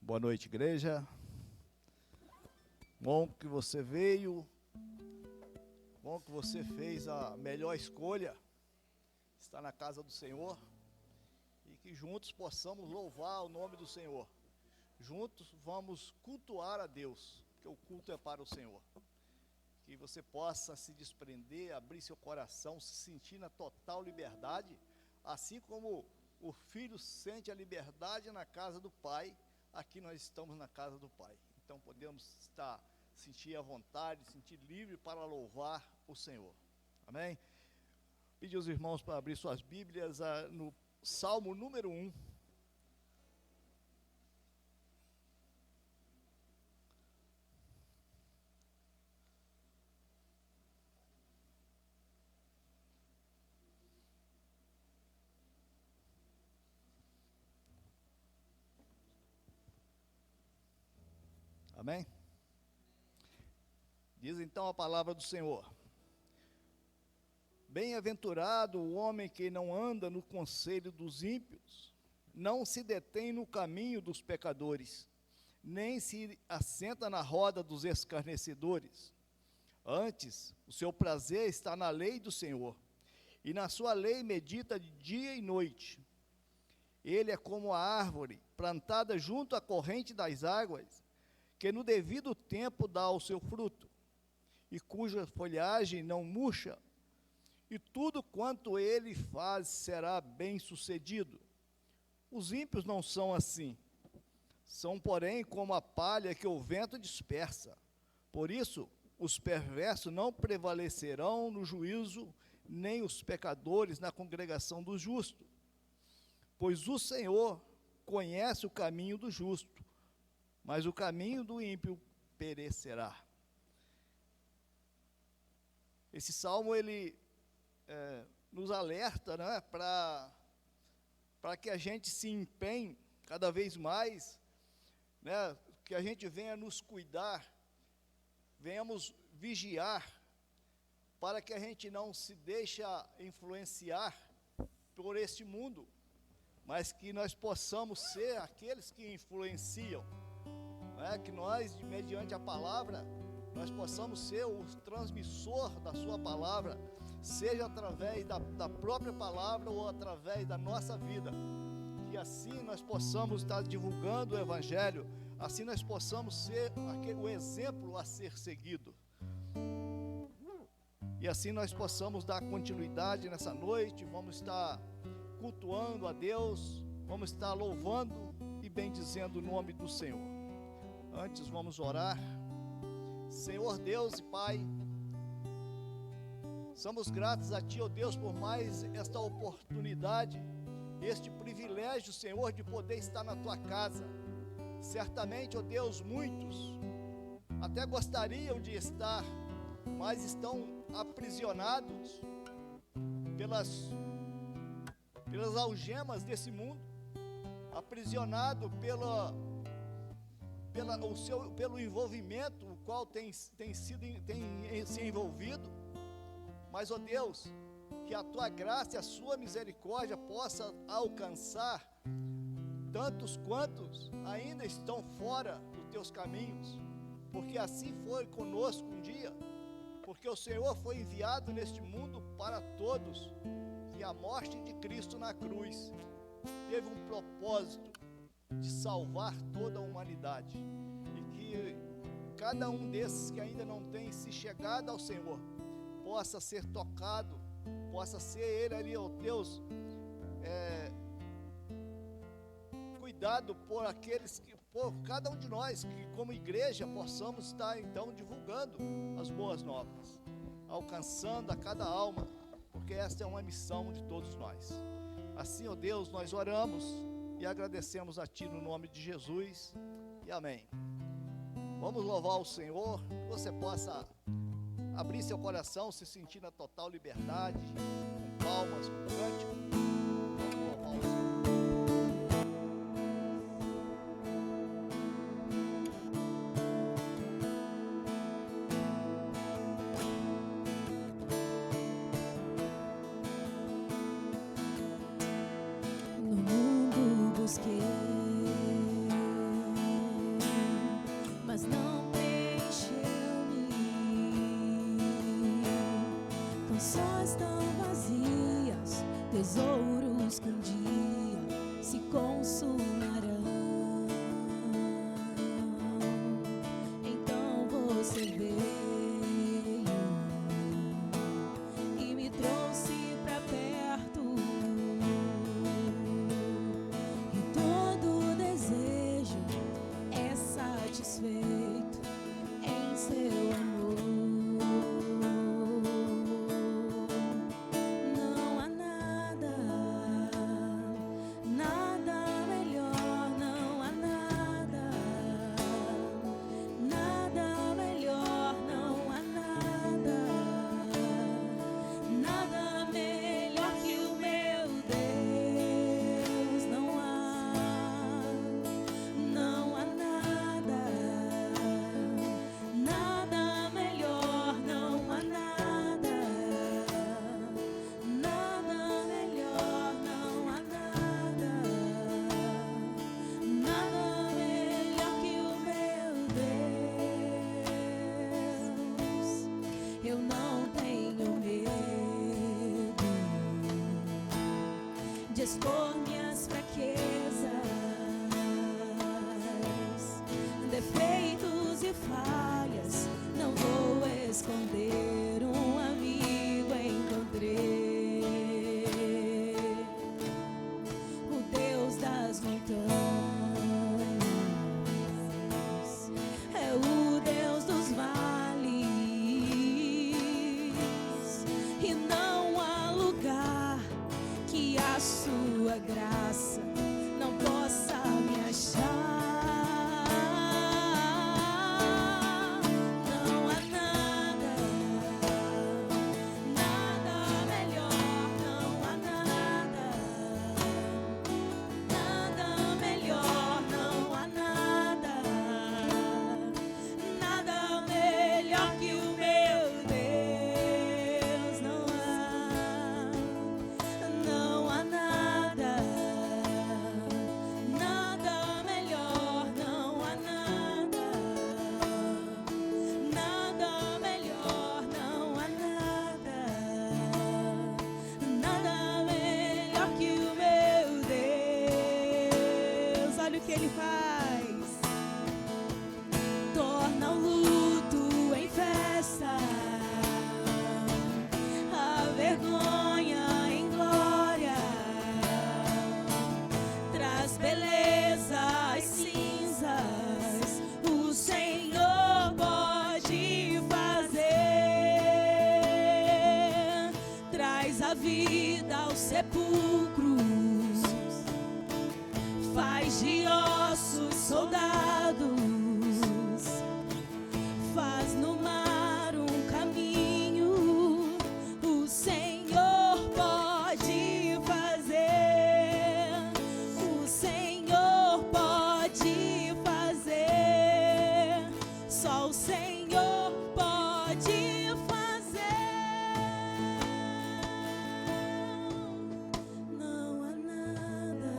Boa noite, igreja. Bom que você veio. Bom que você fez a melhor escolha. Está na casa do Senhor. E que juntos possamos louvar o nome do Senhor. Juntos vamos cultuar a Deus, porque o culto é para o Senhor. Que você possa se desprender, abrir seu coração, se sentir na total liberdade, assim como o filho sente a liberdade na casa do Pai. Aqui nós estamos na casa do Pai, então podemos sentir à vontade, sentir livre para louvar o Senhor, amém? Pedir aos irmãos para abrir suas Bíblias no Salmo número 1. Amém? Diz então a palavra do Senhor: bem-aventurado o homem que não anda no conselho dos ímpios, não se detém no caminho dos pecadores, nem se assenta na roda dos escarnecedores. Antes, o seu prazer está na lei do Senhor, e na sua lei medita de dia e noite. Ele é como a árvore plantada junto à corrente das águas, que no devido tempo dá o seu fruto, e cuja folhagem não murcha, e tudo quanto ele faz será bem sucedido. Os ímpios não são assim, são porém como a palha que o vento dispersa. Por isso, os perversos não prevalecerão no juízo, nem os pecadores na congregação dos justos. Pois o Senhor conhece o caminho do justo, mas o caminho do ímpio perecerá. Esse salmo, ele nos alerta, né, para que a gente se empenhe cada vez mais, né, que a gente venha nos cuidar, venhamos vigiar, para que a gente não se deixe influenciar por este mundo, mas que nós possamos ser aqueles que influenciam. Que nós, mediante a palavra, nós possamos ser o transmissor da sua palavra, seja através da própria palavra ou através da nossa vida, que assim nós possamos estar divulgando o Evangelho, assim nós possamos ser o exemplo a ser seguido, e assim nós possamos dar continuidade nessa noite. Vamos estar cultuando a Deus, vamos estar louvando e bendizendo o nome do Senhor. Antes vamos orar. Senhor Deus e Pai, somos gratos a Ti, ó Deus, por mais esta oportunidade, este privilégio, Senhor, de poder estar na Tua casa. Certamente, ó Deus, muitos até gostariam de estar, mas estão aprisionados pelas algemas desse mundo, aprisionado pelo envolvimento o qual tem se envolvido. Mas, ó Deus, que a Tua graça e a Sua misericórdia possa alcançar tantos quantos ainda estão fora dos Teus caminhos, porque assim foi conosco um dia, porque o Senhor foi enviado neste mundo para todos, e a morte de Cristo na cruz teve um propósito de salvar toda a humanidade, e que cada um desses que ainda não tem se chegado ao Senhor, possa ser tocado, possa ser ele ali, ó Deus, cuidado por cada um de nós, que como igreja possamos estar então divulgando as boas novas, alcançando a cada alma, porque esta é uma missão de todos nós. Assim, ó Deus, nós oramos e agradecemos a Ti no nome de Jesus, e amém. Vamos louvar o Senhor, que você possa abrir seu coração, se sentir na total liberdade, com palmas, com cântico. Vamos louvar o Senhor. No mundo busquei só estão vazias, tesouros que um dia se consumarão. Então você veio e me trouxe pra perto, e todo desejo é satisfeito em seu amor. Não há nada, nada melhor, não há nada, nada melhor, não há nada, nada melhor que o meu Deus. Não há nada, nada melhor, não há nada, nada melhor, não há nada, nada melhor que o meu Deus. Eu não tenho medo de expor minhas fraquezas, defeitos e falhas. Não vou esconder, um amigo encontrei, o Deus das montanhas, é o Deus dos vales, e não há lugar que a sua graça não possa me achar. Não há nada, nada melhor, não há nada, nada melhor, não há nada, nada melhor que o meu Deus. Não há nada, nada melhor, não há nada, nada melhor, não há nada, nada melhor que o meu Deus. Olha o que Ele faz: torna o luto em festa, a vergonha em glória, traz beleza às cinzas. O Senhor pode fazer, traz a vida aos sepulcros, faz de ossos soldados, faz no mar um caminho. O Senhor pode fazer, o Senhor pode fazer, só o Senhor pode fazer. Não há nada,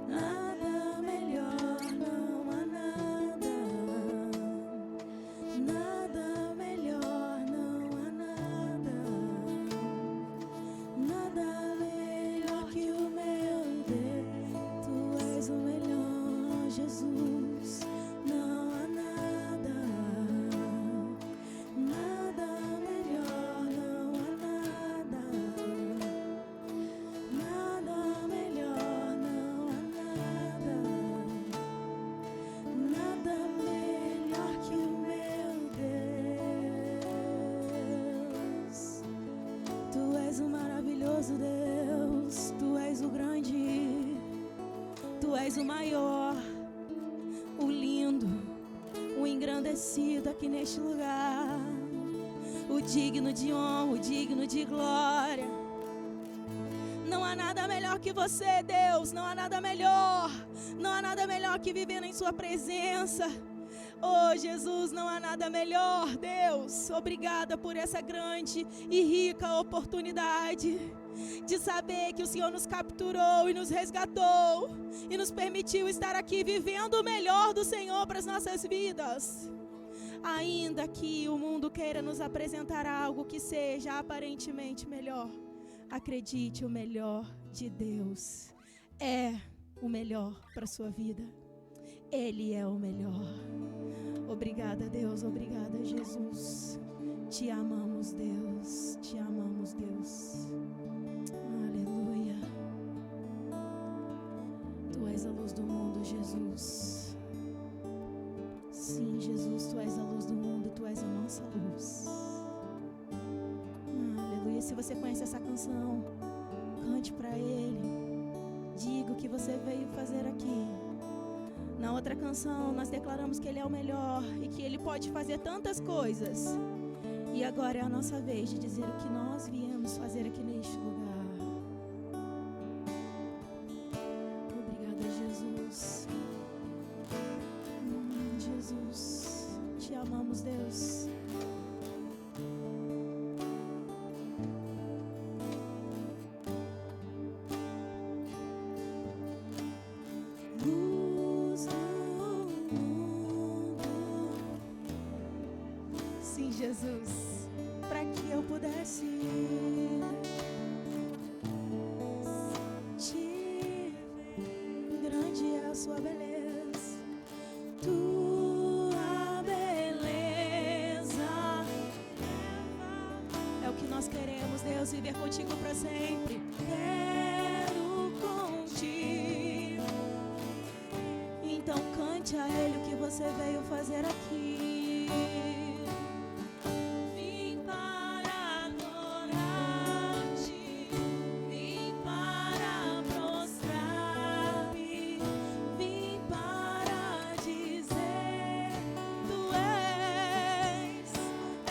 nada melhor, não há nada, nada melhor, não há nada, nada melhor que o meu Deus. Tu és o melhor, Jesus. Não há nada, nada melhor, não há nada, nada melhor, não há nada, nada melhor que o meu Deus. Tu és o maravilhoso Deus, Tu és o grande, Tu és o maior, o lindo, o engrandecido aqui neste lugar, o digno de honra, o digno de glória. Não há nada melhor que você, Deus. Não há nada melhor. Não há nada melhor que viver em sua presença. Oh, Jesus, não há nada melhor, Deus. Obrigada por essa grande e rica oportunidade de saber que o Senhor nos capturou e nos resgatou e nos permitiu estar aqui vivendo o melhor do Senhor para as nossas vidas. Ainda que o mundo queira nos apresentar algo que seja aparentemente melhor, acredite, o melhor de Deus é o melhor para a sua vida. Ele é o melhor. Obrigada, Deus. Obrigada, Jesus. Te amamos, Deus. Te amamos, Deus. Aleluia. Tu és a luz do mundo, Jesus. Sim, Jesus, Tu és a luz do mundo. Tu és a nossa luz. Aleluia. Se você conhece essa canção, cante para Ele. Diga o que você veio fazer aqui. Na outra canção, nós declaramos que Ele é o melhor e que Ele pode fazer tantas coisas. E agora é a nossa vez de dizer o que nós viemos fazer aqui neste lugar. Obrigada, Jesus. Jesus, te amamos, Deus. Jesus, para que eu pudesse te ver, grande é a sua beleza, tua beleza é o que nós queremos, Deus, viver contigo para sempre. Quero contigo. Então cante a Ele o que você veio fazer aqui.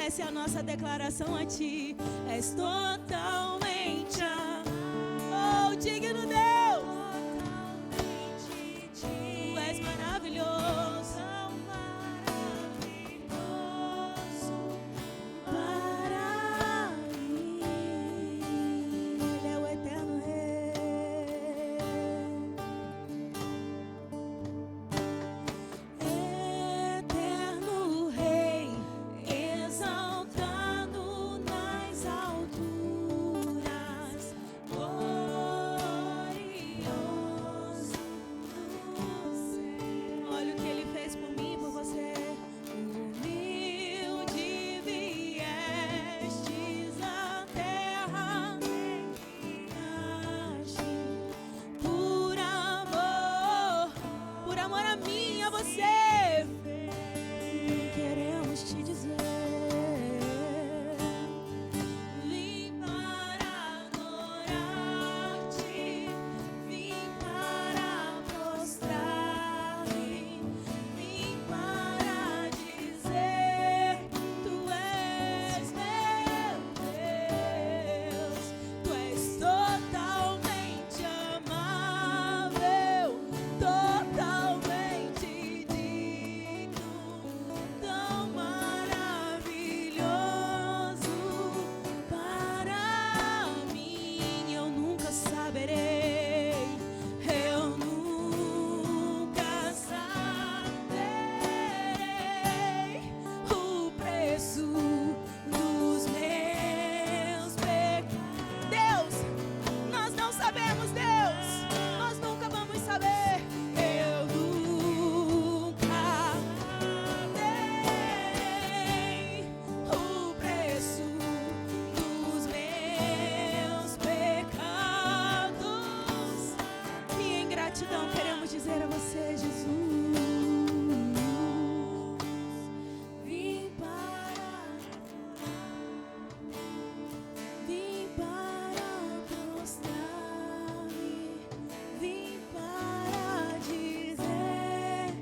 Essa é a nossa declaração a Ti. És totalmente digno, Deus. Tu és maravilhoso. Para mim, Ele é o eterno Rei. Eterno Rei, exaltado nas alturas, glorioso no céu. Olha o que Ele fez por mim e por você. Humilde viestes à terra, por amor a mim e a você. Queremos te dizer, vim para adorar-te, vim para prostrar-me, vim para dizer, Tu és meu Deus, Tu és totalmente amável, totalmente digno, tão maravilhoso para mim. Eu nunca saberei, eu nunca saberei o preço dos meus pecados. Deus, nós não sabemos, Deus, nós nunca vamos saber. Eu nunca saberei o preço dos meus pecados. E em gratidão queremos dizer a você, Jesus, vim para prostrar-me, vim para dizer,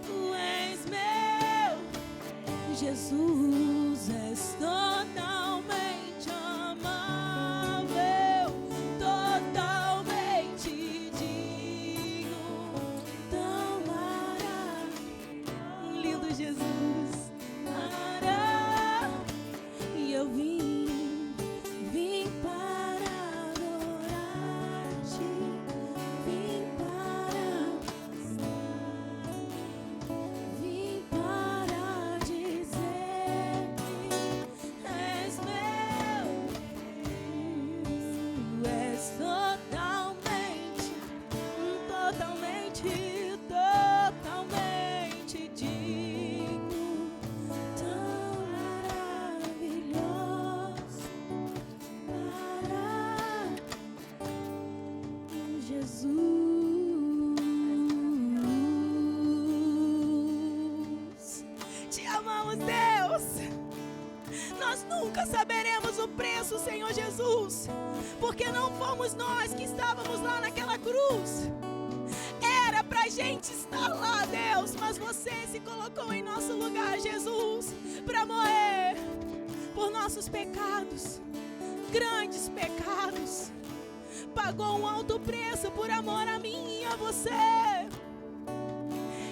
Tu és meu. Jesus, és totalmente amável, totalmente digno, tão maravilhoso. Lindo Jesus. E eu vim para adorar-te, vim para nós nunca saberemos o preço, Senhor Jesus, porque não fomos nós que estávamos lá naquela cruz. Era pra gente estar lá, Deus, mas você se colocou em nosso lugar, Jesus, para morrer por nossos pecados, grandes pecados. Pagou um alto preço por amor a mim e a você.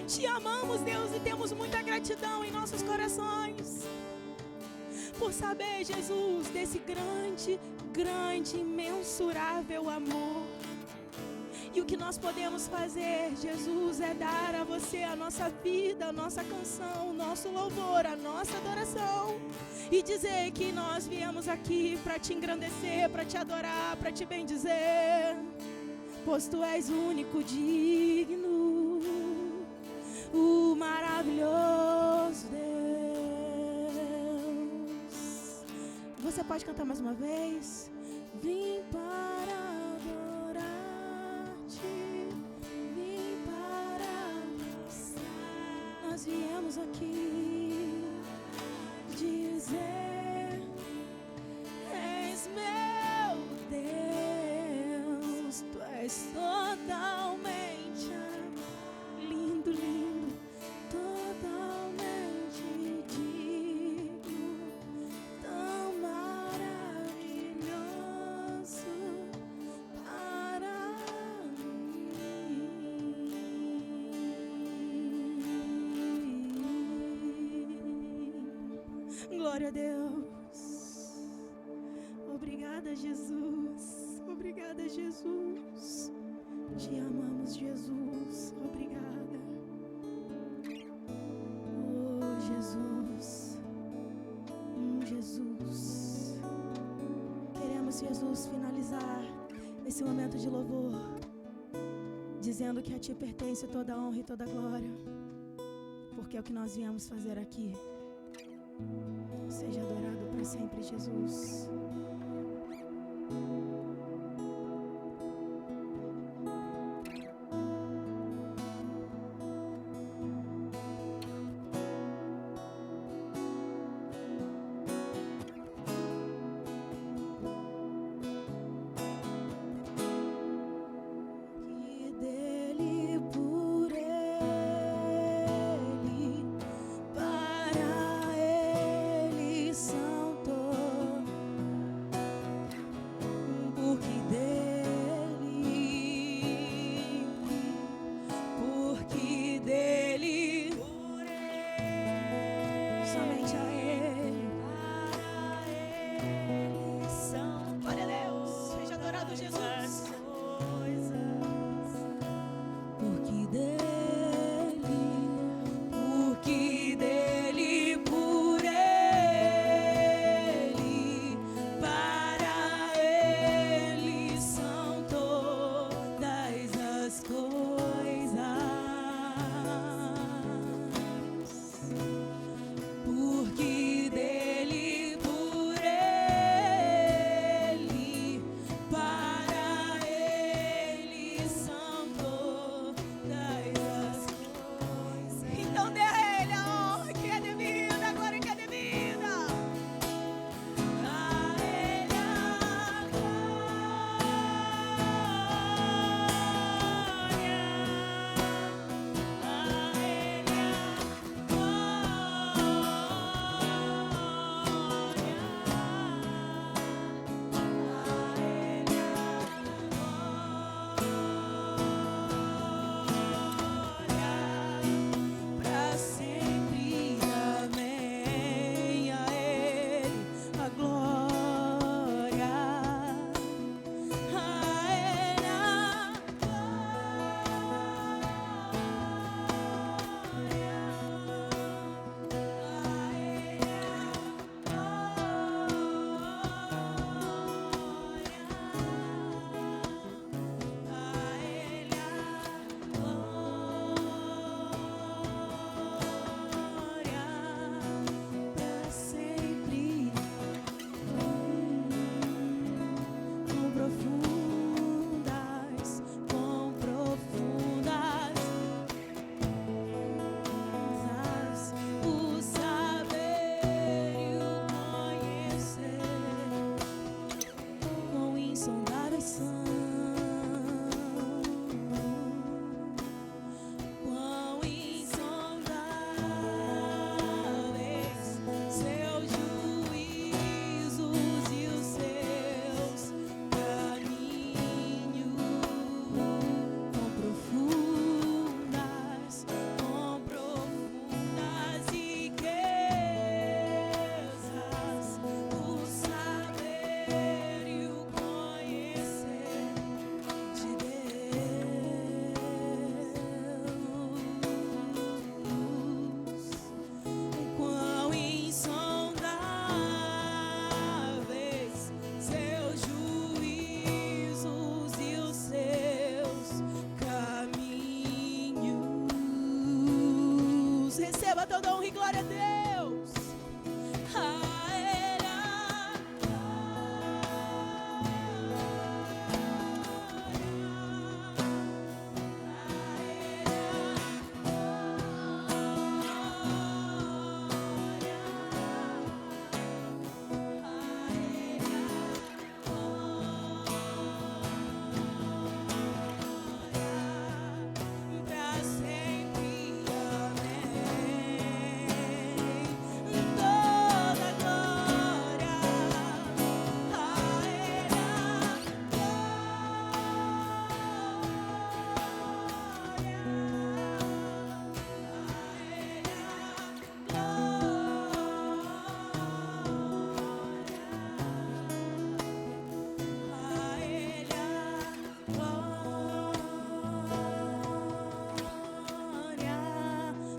Te amamos, Deus, e temos muita gratidão em nossos corações por saber, Jesus, desse grande, imensurável amor. E o que nós podemos fazer, Jesus, é dar a você a nossa vida, a nossa canção, o nosso louvor, a nossa adoração. E dizer que nós viemos aqui para te engrandecer, para te adorar, para te bendizer. Pois tu és o único digno, o maravilhoso Deus. Você pode cantar mais uma vez? Vim para adorar-te, vim para mostrar. Nós viemos aqui dizer: és meu Deus, tu és totalmente lindo, lindo, totalmente digno, tão maravilhoso para mim. Glória a Deus. Obrigada, Jesus. Obrigada, Jesus. Te amamos, Jesus. Obrigada. Oh, Jesus. Jesus. Queremos, Jesus, finalizar esse momento de louvor dizendo que a Ti pertence toda a honra e toda a glória, porque é o que nós viemos fazer aqui. Seja adorado para sempre, Jesus. Porque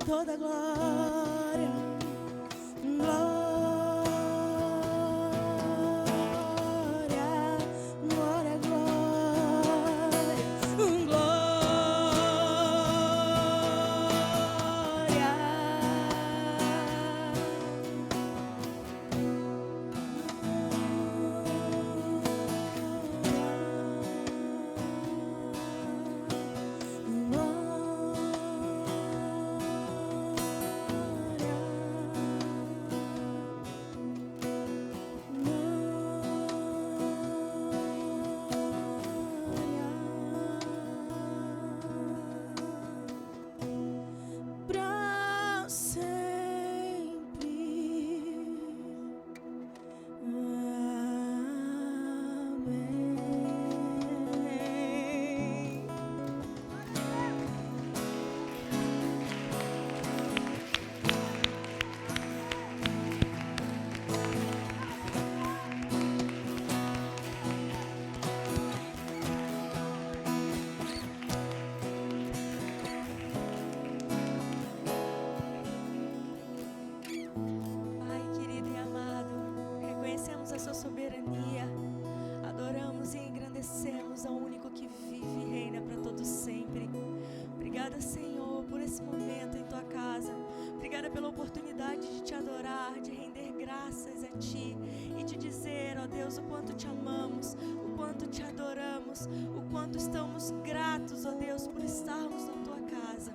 toda glória, glória, glória, pra sempre. Amém. Pai querido e amado, reconhecemos a sua soberania, adoramos e engrandecemos ao único que vive e reina para todos sempre. Obrigada, Senhor, por esse momento em tua casa. Obrigada pela oportunidade de te adorar, de render graças a ti e de dizer, ó Deus, o quanto te amamos, o quanto te adoramos, o quanto estamos gratos, ó Deus, por estarmos na tua casa.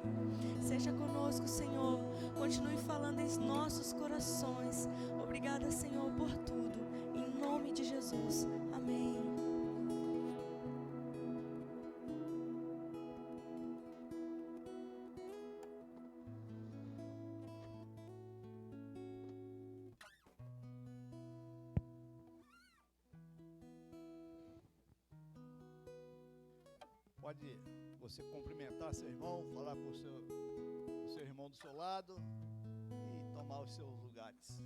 Seja conosco, Senhor. Continue falando em nossos corações. Obrigada, Senhor, por tudo. Em nome de Jesus. Amém. Pode você cumprimentar seu irmão, falar com o seu irmão do seu lado e tomar os seus lugares.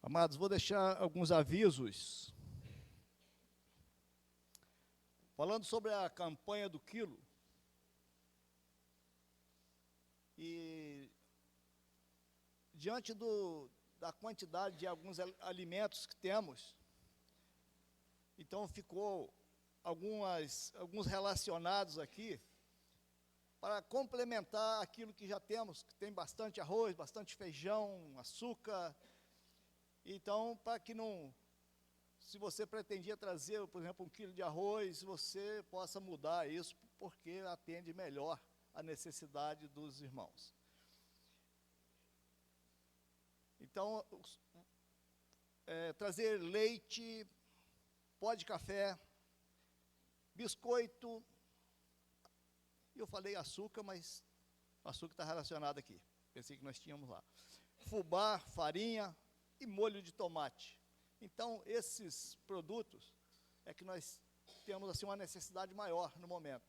Amados, vou deixar alguns avisos. Falando sobre a campanha do quilo. E diante da quantidade de alguns alimentos que temos, então ficou alguns relacionados aqui para complementar aquilo que já temos, que tem bastante arroz, bastante feijão, açúcar. Então, para que não, se você pretendia trazer, por exemplo, 1 quilo de arroz, você possa mudar isso, porque atende melhor a necessidade dos irmãos. Então, trazer leite, pó de café, biscoito, eu falei açúcar, mas o açúcar está relacionado aqui, pensei que nós tínhamos lá. Fubá, farinha e molho de tomate. Então, esses produtos é que nós temos assim uma necessidade maior no momento,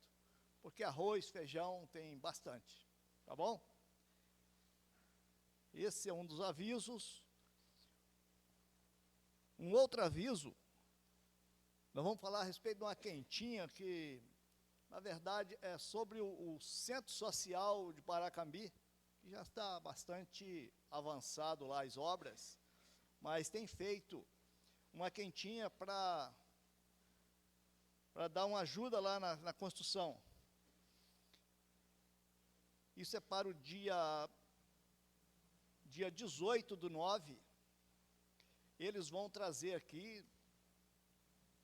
porque arroz, feijão tem bastante, tá bom? Esse é um dos avisos. Um outro aviso, nós vamos falar a respeito de uma quentinha que, na verdade, é sobre o Centro Social de Paracambi, que já está bastante avançado lá as obras, mas tem feito uma quentinha para dar uma ajuda lá na construção. Isso é para o dia 18/9. Eles vão trazer aqui,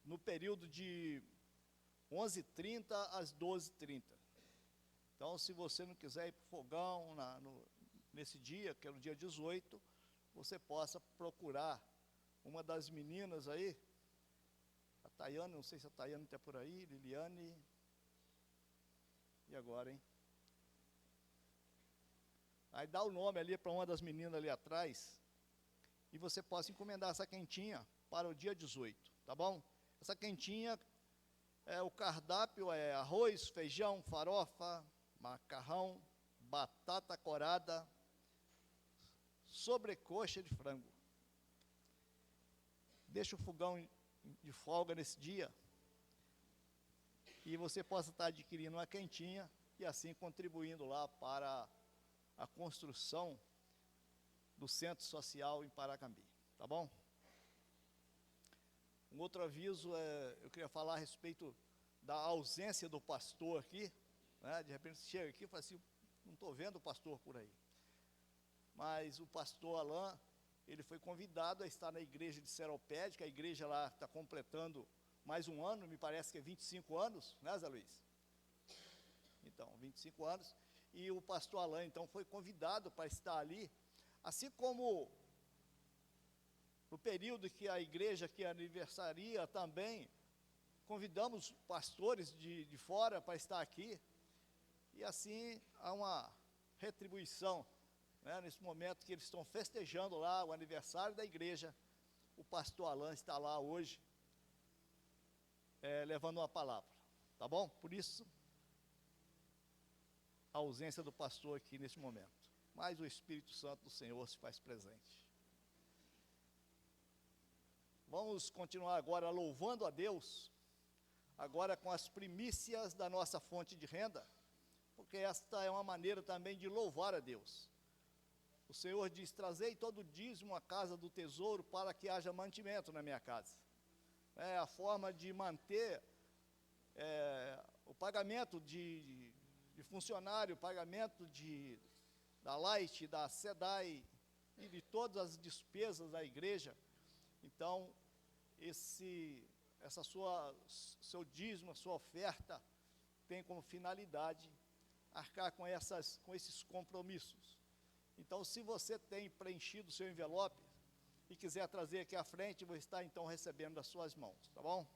no período de 11h30 às 12h30. Então, se você não quiser ir para o fogão nesse dia, que é no dia 18, você possa procurar uma das meninas aí, a Tayane, não sei se a Tayane está por aí, Liliane, e agora, hein? Aí dá o nome ali para uma das meninas ali atrás, e você possa encomendar essa quentinha, para o dia 18, tá bom? Essa quentinha, o cardápio é arroz, feijão, farofa, macarrão, batata corada, sobrecoxa de frango. Deixa o fogão de folga nesse dia e você possa estar adquirindo uma quentinha e assim contribuindo lá para a construção do Centro Social em Paracambi, tá bom? Um outro aviso, eu queria falar a respeito da ausência do pastor aqui, né? De repente você chega aqui e fala assim, não estou vendo o pastor por aí. Mas o pastor Alain, ele foi convidado a estar na igreja de Seropédica, a igreja lá está completando mais um ano, me parece que é 25 anos, né, Zé Luiz? Então, 25 anos, e o pastor Alain, então, foi convidado para estar ali, assim como no período que a igreja que aniversaria também, convidamos pastores de fora para estar aqui, e assim há uma retribuição, né, nesse momento que eles estão festejando lá o aniversário da igreja, o pastor Alain está lá hoje, levando uma palavra, tá bom? Por isso, a ausência do pastor aqui nesse momento, mas o Espírito Santo do Senhor se faz presente. Vamos continuar agora louvando a Deus, agora com as primícias da nossa fonte de renda, porque esta é uma maneira também de louvar a Deus. O Senhor diz, trazei todo o dízimo à casa do tesouro para que haja mantimento na minha casa. É a forma de manter o pagamento de funcionário, o pagamento da Light, da SEDAI e de todas as despesas da igreja. Então, seu dízimo, a sua oferta, tem como finalidade arcar com esses compromissos. Então, se você tem preenchido o seu envelope e quiser trazer aqui à frente, vou estar então recebendo das suas mãos, tá bom?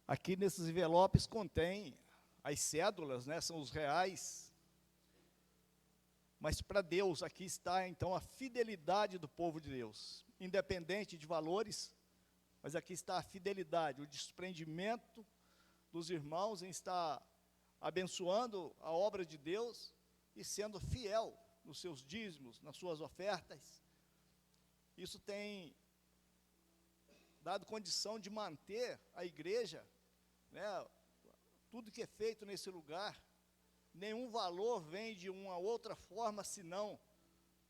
Aqui nesses envelopes contém as cédulas, né, são os reais. Mas para Deus, aqui está então a fidelidade do povo de Deus, independente de valores, mas aqui está a fidelidade, o desprendimento dos irmãos em estar abençoando a obra de Deus e sendo fiel nos seus dízimos, nas suas ofertas. Isso tem dado condição de manter a igreja, né, tudo que é feito nesse lugar, nenhum valor vem de uma outra forma, senão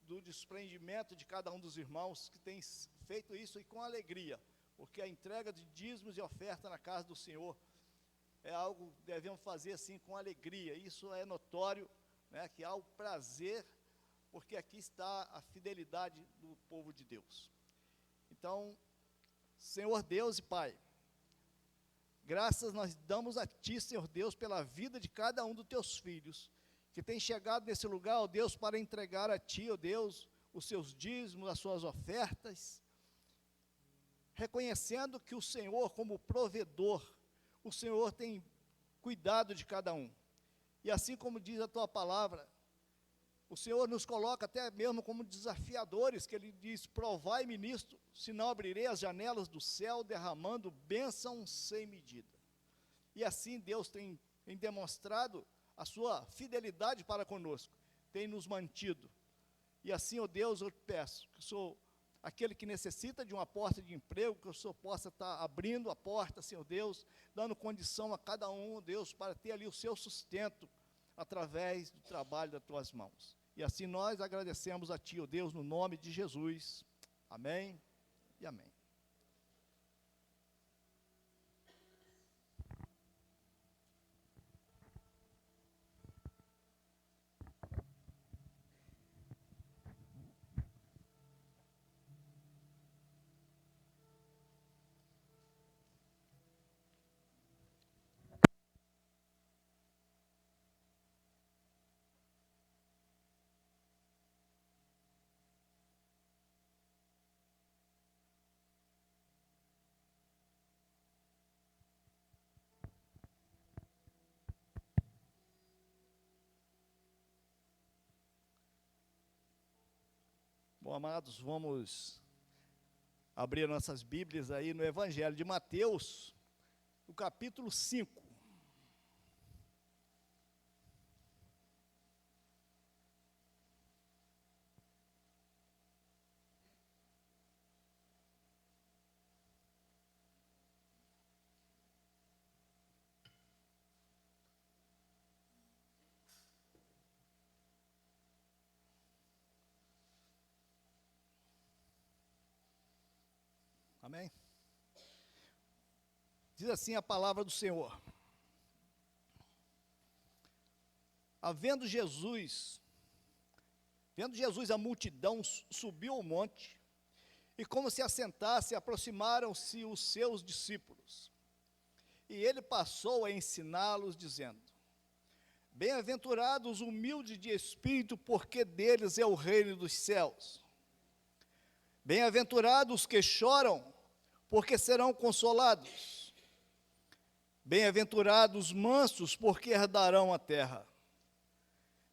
do desprendimento de cada um dos irmãos que tem feito isso e com alegria, porque a entrega de dízimos e oferta na casa do Senhor é algo que devemos fazer assim com alegria. Isso é notório, né, que há o prazer, porque aqui está a fidelidade do povo de Deus. Então, Senhor Deus e Pai, graças nós damos a Ti, Senhor Deus, pela vida de cada um dos Teus filhos, que tem chegado nesse lugar, ó Deus, para entregar a Ti, ó Deus, os seus dízimos, as suas ofertas, reconhecendo que o Senhor, como provedor, o Senhor tem cuidado de cada um. E assim como diz a Tua palavra, o Senhor nos coloca até mesmo como desafiadores, que Ele diz, provai-me nisto, se não abrirei as janelas do céu, derramando bênção sem medida. E assim Deus tem demonstrado a sua fidelidade para conosco, tem nos mantido. E assim, ó Deus, eu te peço, que eu sou aquele que necessita de uma porta de emprego, que o Senhor possa estar abrindo a porta, Senhor Deus, dando condição a cada um, Deus, para ter ali o seu sustento, através do trabalho das Tuas mãos. E assim nós agradecemos a Ti, ó Deus, no nome de Jesus. Amém e amém. Bom, amados, vamos abrir nossas Bíblias aí no Evangelho de Mateus, no capítulo 5. Amém? Diz assim a palavra do Senhor. Vendo Jesus a multidão, subiu ao monte, e como se assentasse, aproximaram-se os seus discípulos. E ele passou a ensiná-los, dizendo: Bem-aventurados os humildes de espírito, porque deles é o reino dos céus. Bem-aventurados os que choram, porque serão consolados. Bem-aventurados os mansos, porque herdarão a terra.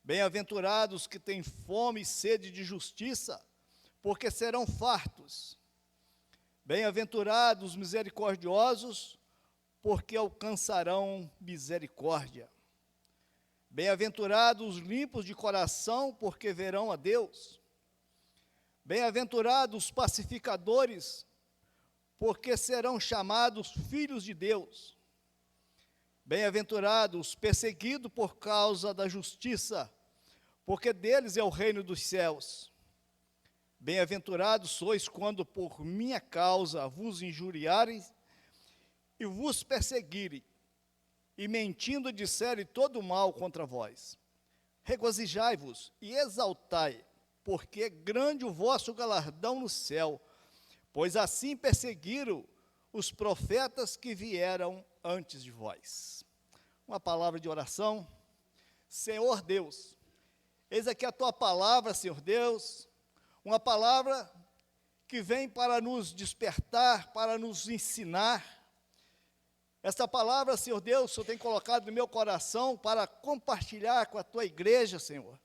Bem-aventurados que têm fome e sede de justiça, porque serão fartos. Bem-aventurados os misericordiosos, porque alcançarão misericórdia. Bem-aventurados os limpos de coração, porque verão a Deus. Bem-aventurados os pacificadores, porque serão chamados filhos de Deus. Bem-aventurados os perseguidos por causa da justiça, porque deles é o reino dos céus. Bem-aventurados sois quando por minha causa vos injuriarem e vos perseguirem, e mentindo disserem todo mal contra vós. Regozijai-vos e exaltai, porque é grande o vosso galardão no céu, pois assim perseguiram os profetas que vieram antes de vós. Uma palavra de oração. Senhor Deus, eis aqui a tua palavra, Senhor Deus, uma palavra que vem para nos despertar, para nos ensinar. Esta palavra, Senhor Deus, o Senhor tem colocado no meu coração para compartilhar com a tua igreja, Senhor,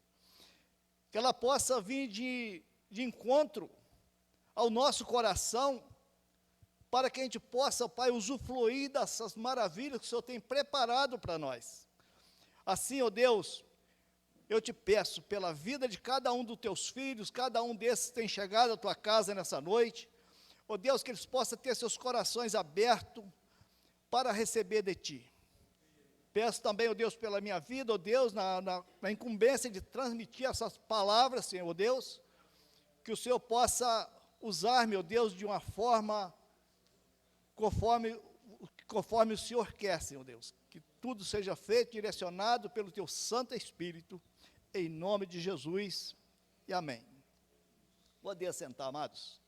que ela possa vir de encontro ao nosso coração, para que a gente possa, Pai, usufruir dessas maravilhas que o Senhor tem preparado para nós. Assim, ó Deus, eu te peço pela vida de cada um dos teus filhos, cada um desses que tem chegado à tua casa nessa noite, ó Deus, que eles possam ter seus corações abertos para receber de ti. Peço também, ó Deus, pela minha vida, ó Deus, na incumbência de transmitir essas palavras, Senhor, ó Deus, que o Senhor possa usar, meu Deus, de uma forma conforme o Senhor quer, Senhor Deus. Que tudo seja feito, direcionado pelo teu Santo Espírito, em nome de Jesus, e amém. Pode assentar, amados.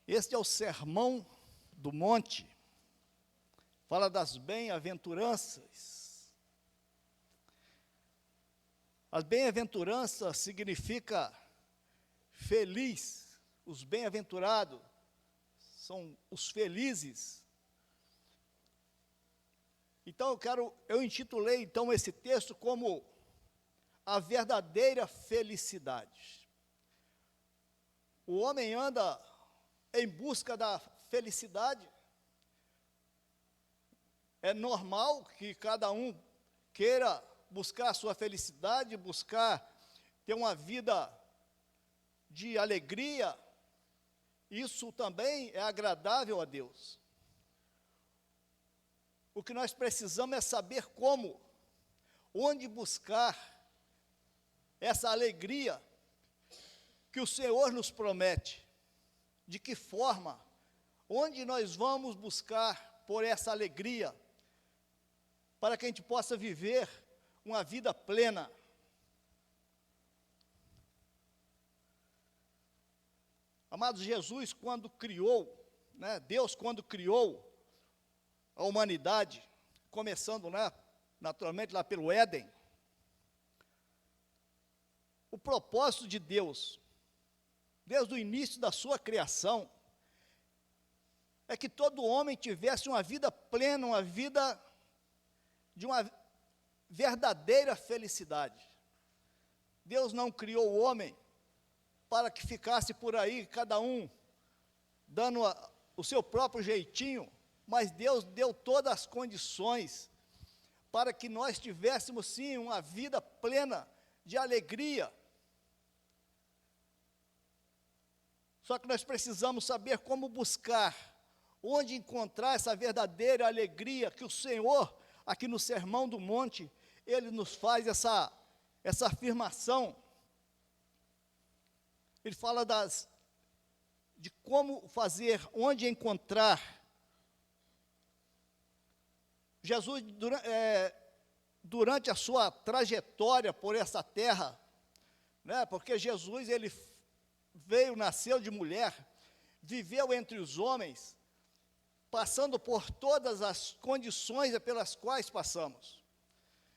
Este é o Sermão do Monte, fala das bem-aventuranças. As bem-aventuranças significa feliz, os bem-aventurados são os felizes. Então eu intitulei então esse texto como a verdadeira felicidade. O homem anda em busca da felicidade. É normal que cada um queira buscar a sua felicidade, buscar ter uma vida de alegria, isso também é agradável a Deus. O que nós precisamos é saber como, onde buscar essa alegria que o Senhor nos promete. De que forma, onde nós vamos buscar por essa alegria, para que a gente possa viver uma vida plena. Amados, Jesus, quando criou, Deus, quando criou a humanidade, começando, naturalmente, lá pelo Éden, o propósito de Deus, desde o início da sua criação, é que todo homem tivesse uma vida plena, uma vida de uma verdadeira felicidade. Deus não criou o homem para que ficasse por aí, cada um dando o seu próprio jeitinho, mas Deus deu todas as condições para que nós tivéssemos, sim, uma vida plena de alegria. Só que nós precisamos saber como buscar, onde encontrar essa verdadeira alegria que o Senhor, aqui no Sermão do Monte, Ele nos faz essa afirmação. Ele fala de como fazer, onde encontrar. Jesus, durante a sua trajetória por essa terra, porque Jesus, ele nasceu de mulher, viveu entre os homens, passando por todas as condições pelas quais passamos.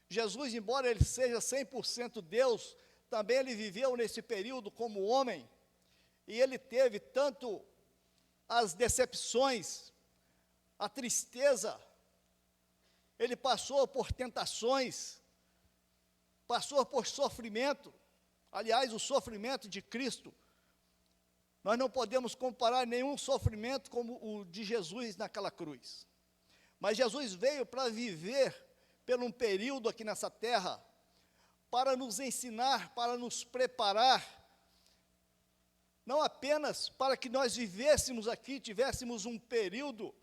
Jesus, embora ele seja 100% Deus, também ele viveu nesse período como homem, e ele teve tanto as decepções, a tristeza, ele passou por tentações, passou por sofrimento. Aliás, o sofrimento de Cristo, nós não podemos comparar nenhum sofrimento como o de Jesus naquela cruz. Mas Jesus veio para viver por um período aqui nessa terra, para nos ensinar, para nos preparar, não apenas para que nós vivêssemos aqui, tivéssemos um período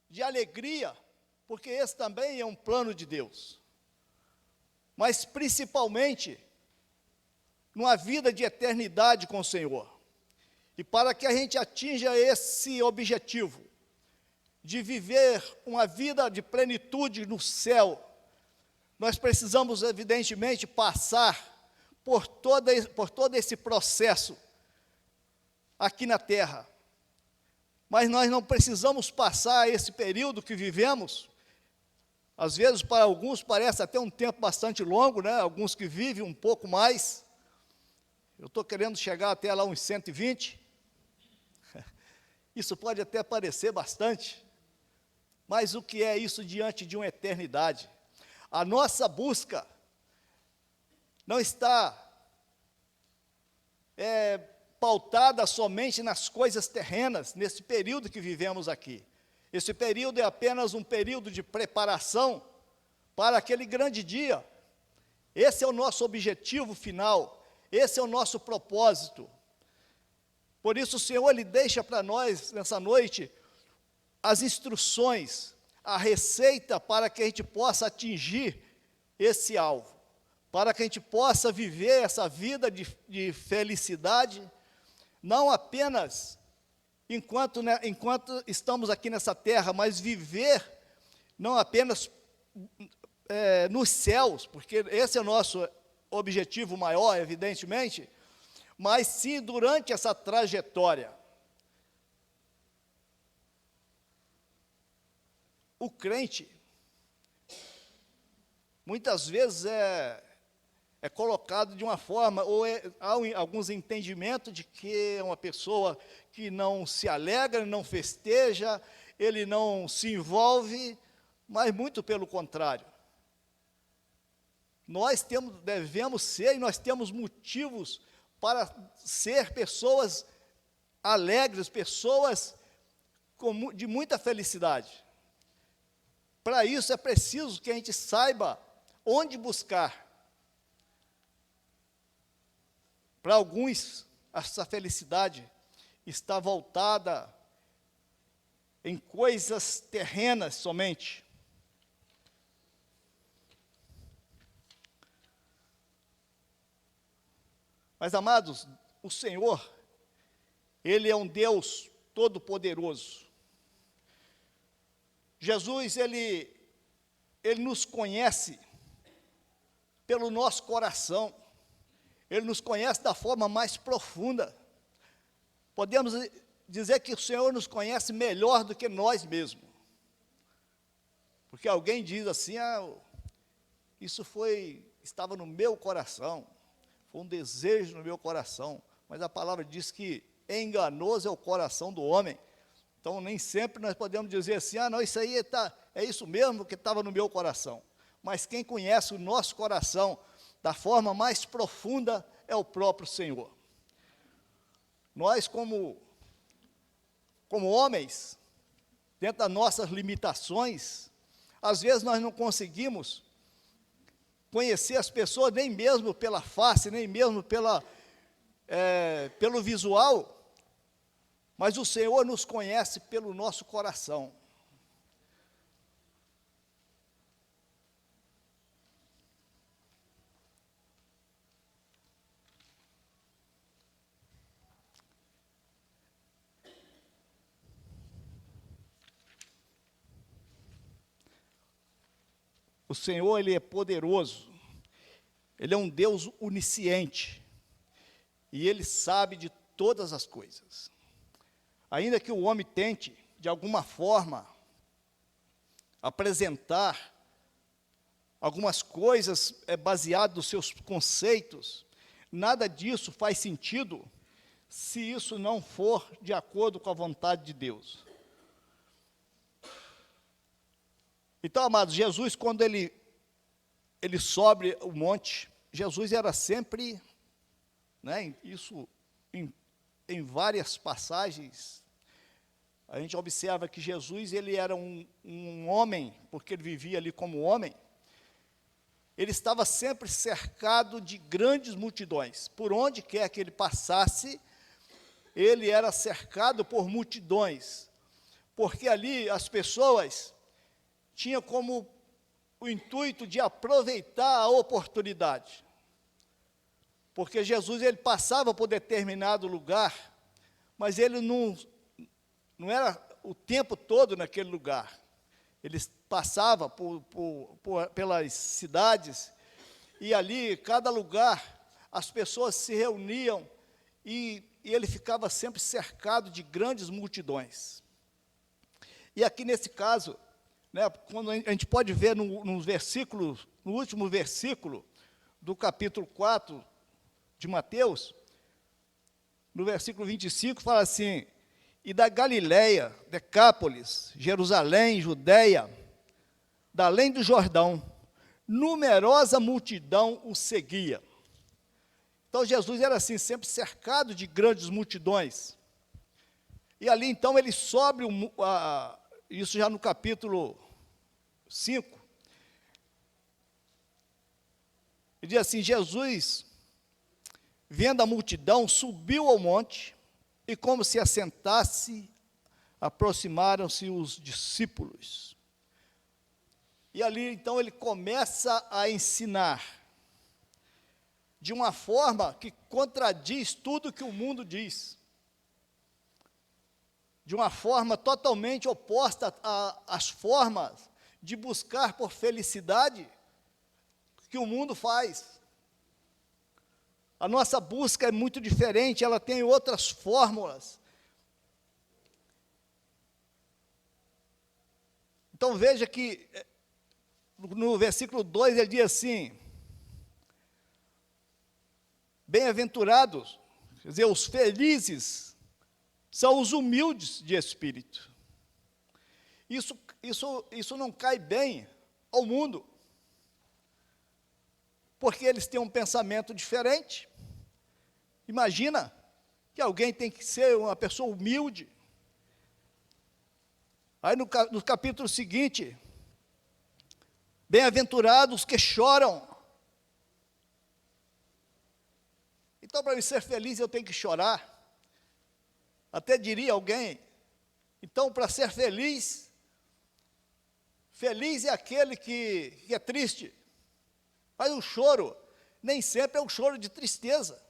de alegria, porque esse também é um plano de Deus, mas principalmente numa vida de eternidade com o Senhor. E para que a gente atinja esse objetivo, de viver uma vida de plenitude no céu, nós precisamos, evidentemente, passar por todo esse processo aqui na terra. Mas nós não precisamos passar esse período que vivemos. Às vezes, para alguns, parece até um tempo bastante longo, Alguns que vivem um pouco mais. Eu estou querendo chegar até lá uns 120. Isso pode até parecer bastante, mas o que é isso diante de uma eternidade? A nossa busca não está pautada somente nas coisas terrenas, nesse período que vivemos aqui. Esse período é apenas um período de preparação para aquele grande dia. Esse é o nosso objetivo final, esse é o nosso propósito. Por isso o Senhor, Ele deixa para nós, nessa noite, as instruções, a receita para que a gente possa atingir esse alvo, para que a gente possa viver essa vida de felicidade, não apenas enquanto estamos aqui nessa terra, mas viver não apenas nos céus, porque esse é o nosso objetivo maior, evidentemente, mas sim durante essa trajetória. O crente, muitas vezes é colocado de uma forma, ou há alguns entendimentos de que é uma pessoa que não se alegra, não festeja, ele não se envolve, mas muito pelo contrário. Nós devemos ser, e nós temos motivos para ser pessoas alegres, pessoas de muita felicidade. Para isso é preciso que a gente saiba onde buscar. Para alguns, essa felicidade está voltada em coisas terrenas somente. Mas, amados, o Senhor, Ele é um Deus todo-poderoso. Jesus, Ele nos conhece pelo nosso coração. Ele nos conhece da forma mais profunda. Podemos dizer que o Senhor nos conhece melhor do que nós mesmos. Porque alguém diz assim, isso estava no meu coração, foi um desejo no meu coração, mas a palavra diz que enganoso é o coração do homem. Então, nem sempre nós podemos dizer assim, não, isso aí é isso mesmo que estava no meu coração. Mas quem conhece o nosso coração da forma mais profunda é o próprio Senhor. Nós, como homens, dentro das nossas limitações, às vezes nós não conseguimos conhecer as pessoas nem mesmo pela face, nem mesmo pelo visual, mas o Senhor nos conhece pelo nosso coração. O Senhor, Ele é poderoso, Ele é um Deus onisciente, e Ele sabe de todas as coisas. Ainda que o homem tente, de alguma forma, apresentar algumas coisas baseadas nos seus conceitos, nada disso faz sentido se isso não for de acordo com a vontade de Deus. Então, amados, Jesus, quando ele sobe o monte, Jesus era sempre, isso em várias passagens, a gente observa que Jesus, ele era um homem, porque ele vivia ali como homem, ele estava sempre cercado de grandes multidões. Por onde quer que ele passasse, ele era cercado por multidões, porque ali as pessoas tinha como o intuito de aproveitar a oportunidade. Porque Jesus, ele passava por determinado lugar, mas ele não era o tempo todo naquele lugar. Ele passava pelas cidades, e ali, cada lugar, as pessoas se reuniam, e ele ficava sempre cercado de grandes multidões. E aqui nesse caso, quando a gente pode ver no último versículo do capítulo 4 de Mateus, no versículo 25, fala assim, e da Galiléia, Decápolis, Jerusalém, Judeia, da além do Jordão, numerosa multidão o seguia. Então, Jesus era assim, sempre cercado de grandes multidões. E ali, então, ele sobe isso já no capítulo 5, ele diz assim, Jesus, vendo a multidão, subiu ao monte, e como se assentasse, aproximaram-se os discípulos. E ali, então, ele começa a ensinar, de uma forma que contradiz tudo que o mundo diz, de uma forma totalmente oposta às formas de buscar por felicidade que o mundo faz. A nossa busca é muito diferente, ela tem outras fórmulas. Então veja que no versículo 2 ele diz assim, bem-aventurados, quer dizer, os felizes, são os humildes de espírito. Isso não cai bem ao mundo, porque eles têm um pensamento diferente. Imagina que alguém tem que ser uma pessoa humilde. Aí no capítulo seguinte, bem-aventurados que choram. Então, para eu ser feliz, eu tenho que chorar. Até diria alguém, então, para ser feliz, feliz é aquele que é triste. Mas o choro nem sempre é um choro de tristeza.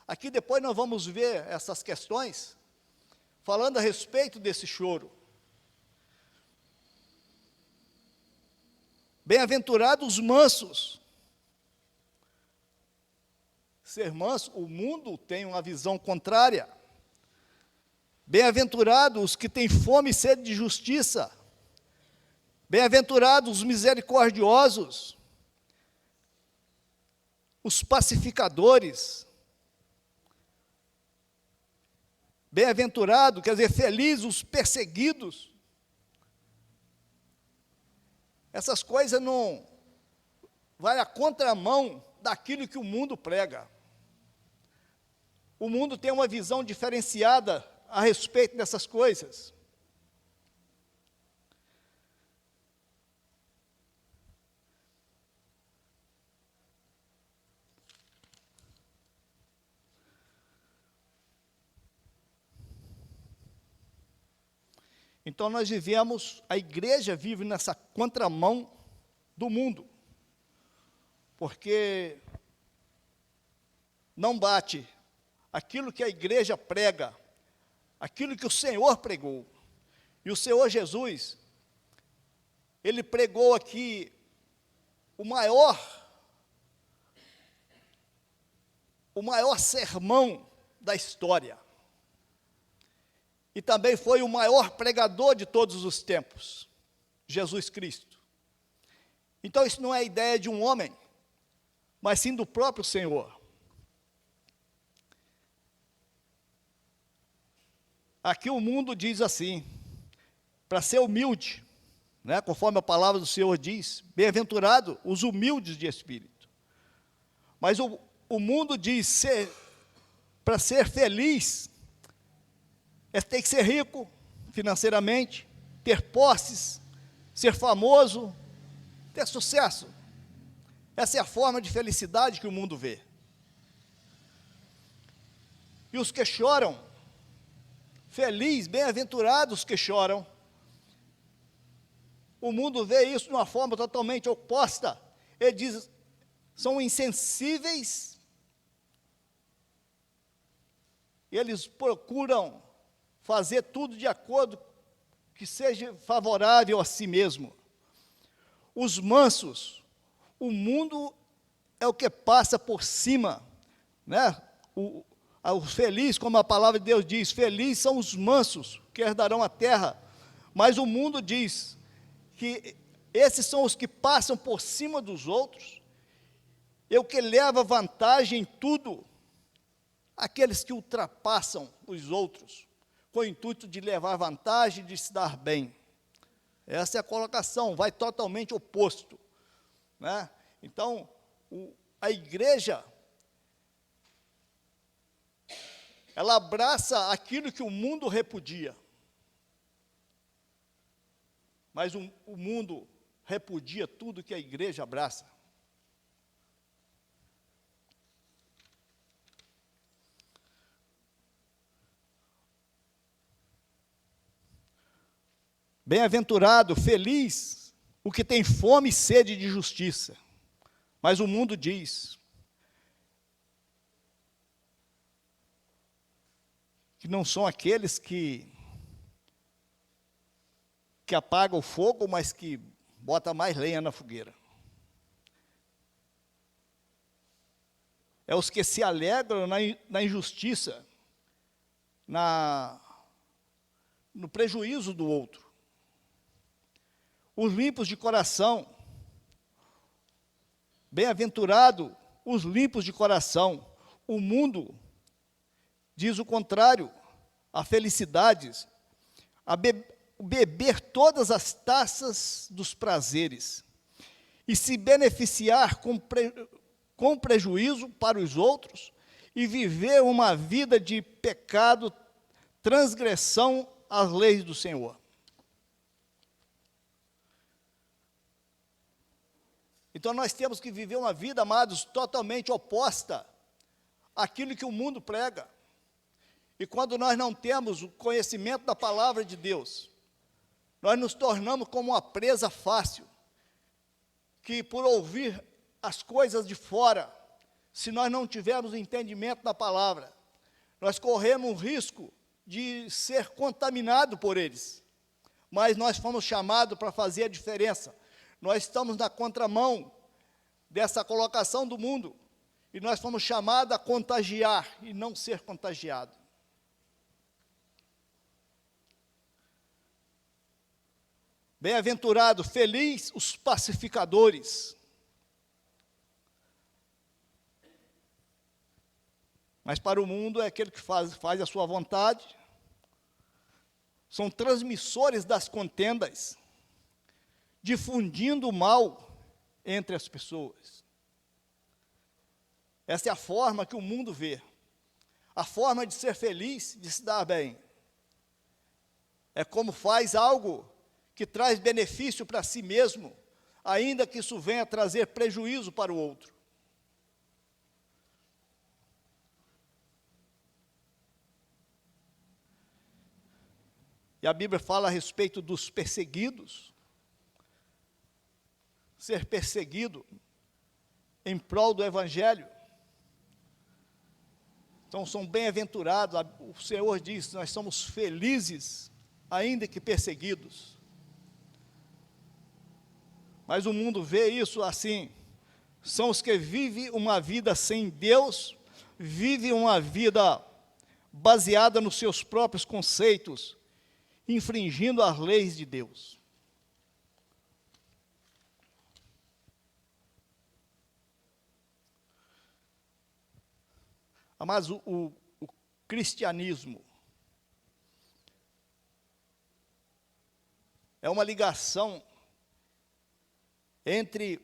Aqui depois nós vamos ver essas questões, falando a respeito desse choro. Bem-aventurados os mansos. Ser manso, o mundo tem uma visão contrária. Bem-aventurados os que têm fome e sede de justiça. Bem-aventurados os misericordiosos, os pacificadores. Bem-aventurado, quer dizer, felizes os perseguidos. Essas coisas não vai à contramão daquilo que o mundo prega. O mundo tem uma visão diferenciada a respeito dessas coisas. Então nós vivemos, a igreja vive nessa contramão do mundo, porque não bate aquilo que a igreja prega, aquilo que o Senhor pregou. E o Senhor Jesus, Ele pregou aqui o maior sermão da história. E também foi o maior pregador de todos os tempos, Jesus Cristo. Então isso não é ideia de um homem, mas sim do próprio Senhor. Aqui o mundo diz assim, para ser humilde, né, conforme a palavra do Senhor diz, bem-aventurado os humildes de espírito. Mas o mundo diz, para ser feliz, tem que ser rico financeiramente, ter posses, ser famoso, ter sucesso. Essa é a forma de felicidade que o mundo vê. E os que choram, felizes, bem-aventurados que choram, o mundo vê isso de uma forma totalmente oposta. Ele diz, são insensíveis, e eles procuram fazer tudo de acordo que seja favorável a si mesmo. Os mansos, o mundo é o que passa por cima, né? O feliz, como a palavra de Deus diz, felizes são os mansos, que herdarão a terra. Mas o mundo diz que esses são os que passam por cima dos outros, e o que leva vantagem em tudo, aqueles que ultrapassam os outros, com o intuito de levar vantagem, de se dar bem. Essa é a colocação, vai totalmente oposto, né? Então, a igreja, ela abraça aquilo que o mundo repudia. Mas o mundo repudia tudo que a igreja abraça. Bem-aventurado, feliz, o que tem fome e sede de justiça. Mas o mundo diz que não são aqueles que apagam o fogo, mas que botam mais lenha na fogueira. É os que se alegram na injustiça, no prejuízo do outro. Os limpos de coração, bem-aventurado os limpos de coração. O mundo diz o contrário, a felicidades, beber todas as taças dos prazeres e se beneficiar com prejuízo para os outros e viver uma vida de pecado, transgressão às leis do Senhor. Então nós temos que viver uma vida, amados, totalmente oposta àquilo que o mundo prega. E quando nós não temos o conhecimento da palavra de Deus, nós nos tornamos como uma presa fácil, que por ouvir as coisas de fora, se nós não tivermos entendimento da palavra, nós corremos o risco de ser contaminado por eles. Mas nós fomos chamados para fazer a diferença. Nós estamos na contramão dessa colocação do mundo, e nós fomos chamados a contagiar e não ser contagiado. Bem-aventurado, feliz os pacificadores. Mas para o mundo é aquele que faz a sua vontade. São transmissores das contendas, difundindo o mal entre as pessoas. Essa é a forma que o mundo vê. A forma de ser feliz, de se dar bem. É como faz algo que traz benefício para si mesmo, ainda que isso venha trazer prejuízo para o outro. E a Bíblia fala a respeito dos perseguidos. Ser perseguido em prol do Evangelho. Então, são bem-aventurados. O Senhor diz, nós somos felizes, ainda que perseguidos. Mas o mundo vê isso assim. São os que vivem uma vida sem Deus, vivem uma vida baseada nos seus próprios conceitos, infringindo as leis de Deus. Mas o cristianismo é uma ligação entre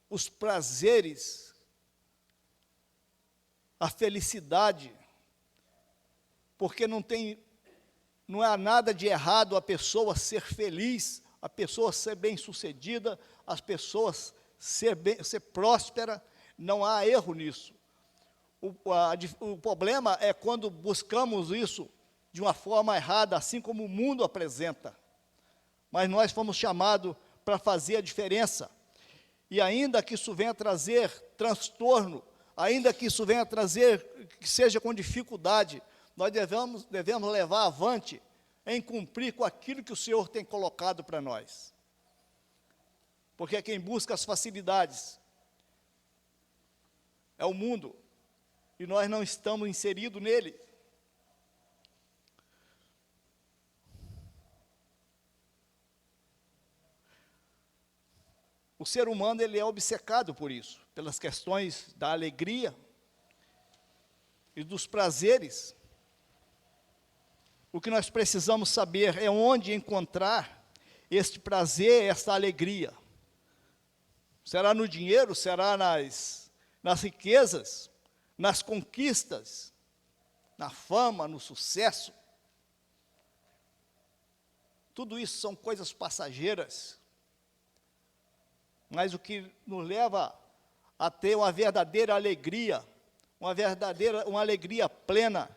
os prazeres, a felicidade, porque não há nada de errado a pessoa ser feliz, a pessoa ser bem-sucedida, as pessoas ser próspera, não há erro nisso. O problema é quando buscamos isso de uma forma errada, assim como o mundo apresenta. Mas nós fomos chamados para fazer a diferença. E ainda que isso venha trazer transtorno, ainda que isso venha trazer, que seja com dificuldade, nós devemos levar avante em cumprir com aquilo que o Senhor tem colocado para nós. Porque quem busca as facilidades é o mundo, e nós não estamos inseridos nele. O ser humano, ele é obcecado por isso, pelas questões da alegria e dos prazeres. O que nós precisamos saber é onde encontrar este prazer, esta alegria. Será no dinheiro? Será nas riquezas? Nas conquistas? Na fama, no sucesso? Tudo isso são coisas passageiras. Mas o que nos leva a ter uma verdadeira alegria, uma alegria plena,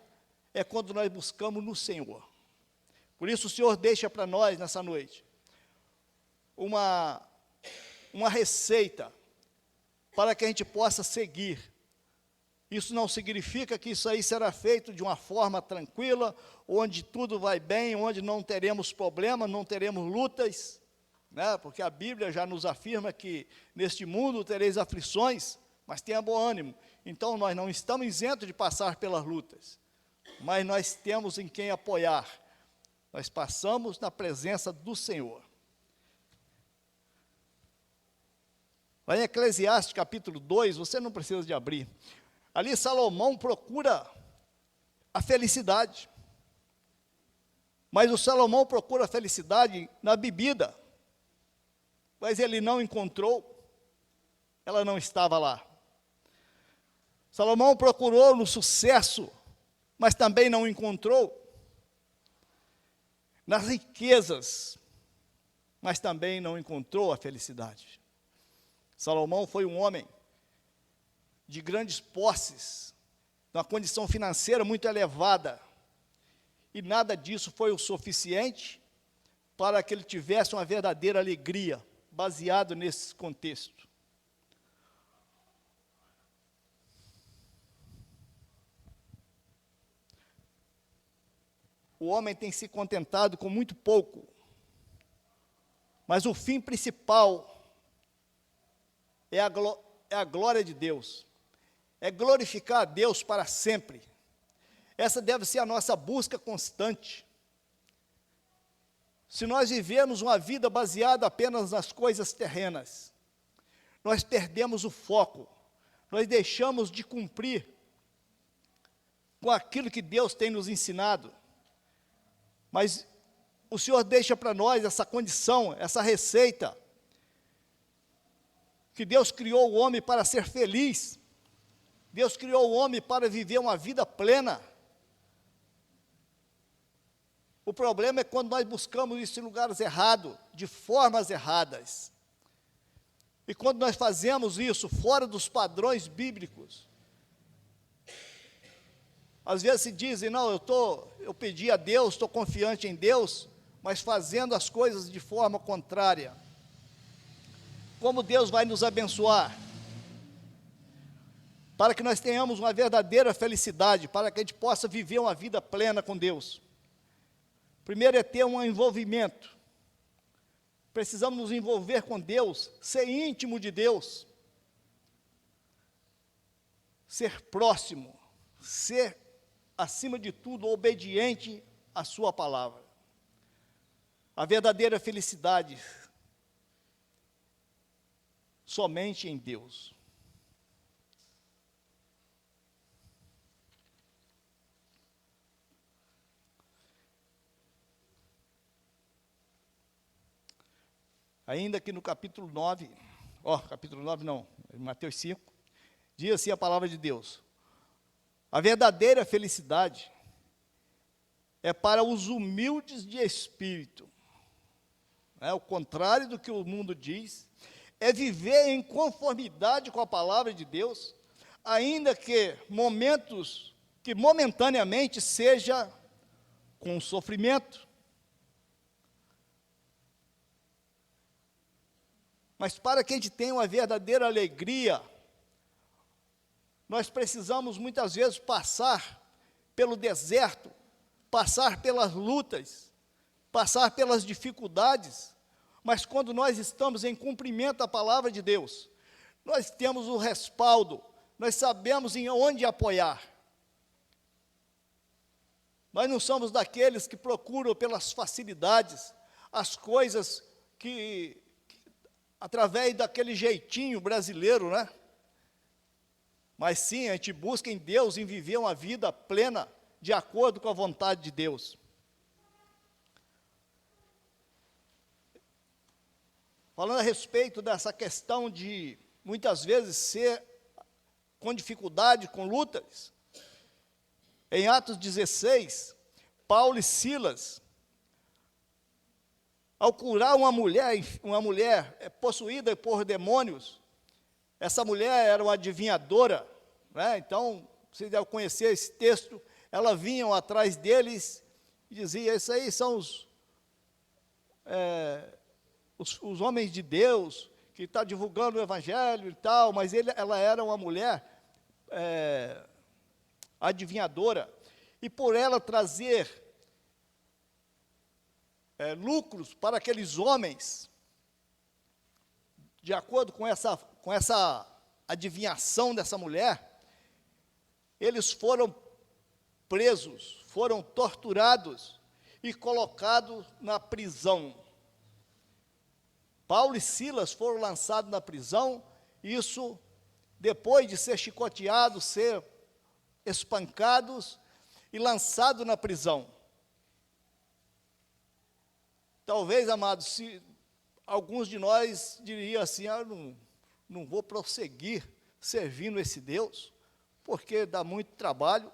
é quando nós buscamos no Senhor. Por isso o Senhor deixa para nós, nessa noite, uma receita para que a gente possa seguir. Isso não significa que isso aí será feito de uma forma tranquila, onde tudo vai bem, onde não teremos problemas, não teremos lutas, né? Porque a Bíblia já nos afirma que neste mundo tereis aflições, mas tenha bom ânimo. Então nós não estamos isentos de passar pelas lutas, mas nós temos em quem apoiar. Nós passamos na presença do Senhor. Lá em Eclesiastes capítulo 2, você não precisa de abrir. Ali Salomão procura a felicidade. Mas o Salomão procura a felicidade na bebida. Mas ele não encontrou, ela não estava lá. Salomão procurou no sucesso, mas também não encontrou. Nas riquezas, mas também não encontrou a felicidade. Salomão foi um homem de grandes posses, uma condição financeira muito elevada, e nada disso foi o suficiente para que ele tivesse uma verdadeira alegria, baseado nesse contexto. O homem tem se contentado com muito pouco, mas o fim principal é a glória de Deus, é glorificar a Deus para sempre. Essa deve ser a nossa busca constante. Se nós vivemos uma vida baseada apenas nas coisas terrenas, nós perdemos o foco, nós deixamos de cumprir com aquilo que Deus tem nos ensinado. Mas o Senhor deixa para nós essa condição, essa receita, que Deus criou o homem para ser feliz, Deus criou o homem para viver uma vida plena. O problema é quando nós buscamos isso em lugares errados, de formas erradas. E quando nós fazemos isso fora dos padrões bíblicos, às vezes se dizem, não, eu pedi a Deus, estou confiante em Deus, mas fazendo as coisas de forma contrária. Como Deus vai nos abençoar? Para que nós tenhamos uma verdadeira felicidade, para que a gente possa viver uma vida plena com Deus. Primeiro é ter um envolvimento. Precisamos nos envolver com Deus, ser íntimo de Deus, ser próximo, ser, acima de tudo, obediente à sua palavra. A verdadeira felicidade somente em Deus. Ainda que no capítulo 9, capítulo 9 não, Mateus 5, diz assim a palavra de Deus: a verdadeira felicidade é para os humildes de espírito. O contrário do que o mundo diz, é viver em conformidade com a palavra de Deus, ainda que momentaneamente seja com sofrimento. Mas para que a gente tenha uma verdadeira alegria, nós precisamos muitas vezes passar pelo deserto, passar pelas lutas, passar pelas dificuldades, mas quando nós estamos em cumprimento da palavra de Deus, nós temos o respaldo, nós sabemos em onde apoiar. Nós não somos daqueles que procuram pelas facilidades, as coisas que através daquele jeitinho brasileiro, né? Mas sim, a gente busca em Deus, em viver uma vida plena, de acordo com a vontade de Deus. Falando a respeito dessa questão de, muitas vezes, ser com dificuldade, com lutas, em Atos 16, Paulo e Silas, ao curar uma mulher possuída por demônios, essa mulher era uma adivinhadora, né? Então, vocês devem conhecer esse texto, ela vinha atrás deles e dizia, esses aí são os homens de Deus, que estão divulgando o evangelho e tal, mas ela era uma mulher adivinhadora, e por ela trazer lucros para aqueles homens, de acordo com essa adivinhação dessa mulher, eles foram presos, foram torturados e colocados na prisão. Paulo e Silas foram lançados na prisão, isso depois de ser chicoteados, ser espancados e lançados na prisão. Talvez, amados, se alguns de nós diriam assim, não vou prosseguir servindo esse Deus, porque dá muito trabalho,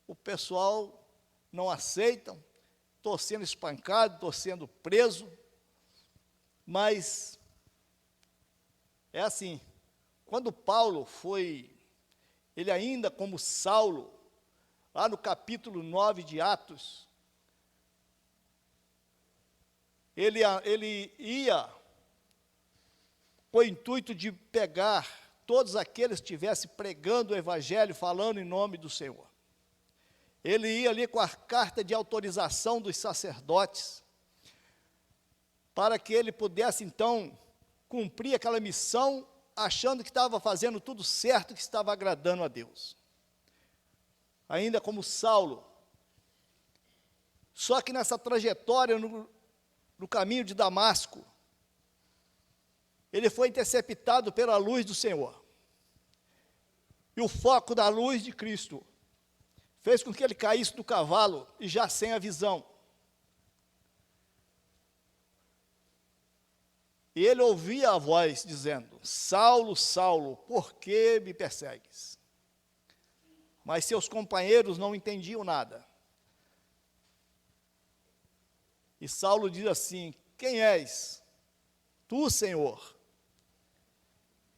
o pessoal não aceita, estou sendo espancado, estou sendo preso, mas é assim, quando Paulo ele ainda como Saulo, lá no capítulo 9 de Atos, ele ia com o intuito de pegar todos aqueles que estivessem pregando o evangelho, falando em nome do Senhor. Ele ia ali com a carta de autorização dos sacerdotes, para que ele pudesse, então, cumprir aquela missão, achando que estava fazendo tudo certo, que estava agradando a Deus. Ainda como Saulo. Só que nessa trajetória, no caminho de Damasco, ele foi interceptado pela luz do Senhor. E o foco da luz de Cristo fez com que ele caísse do cavalo e já sem a visão. E ele ouvia a voz dizendo: Saulo, Saulo, por que me persegues? Mas seus companheiros não entendiam nada. E Saulo diz assim: quem és? Tu, Senhor.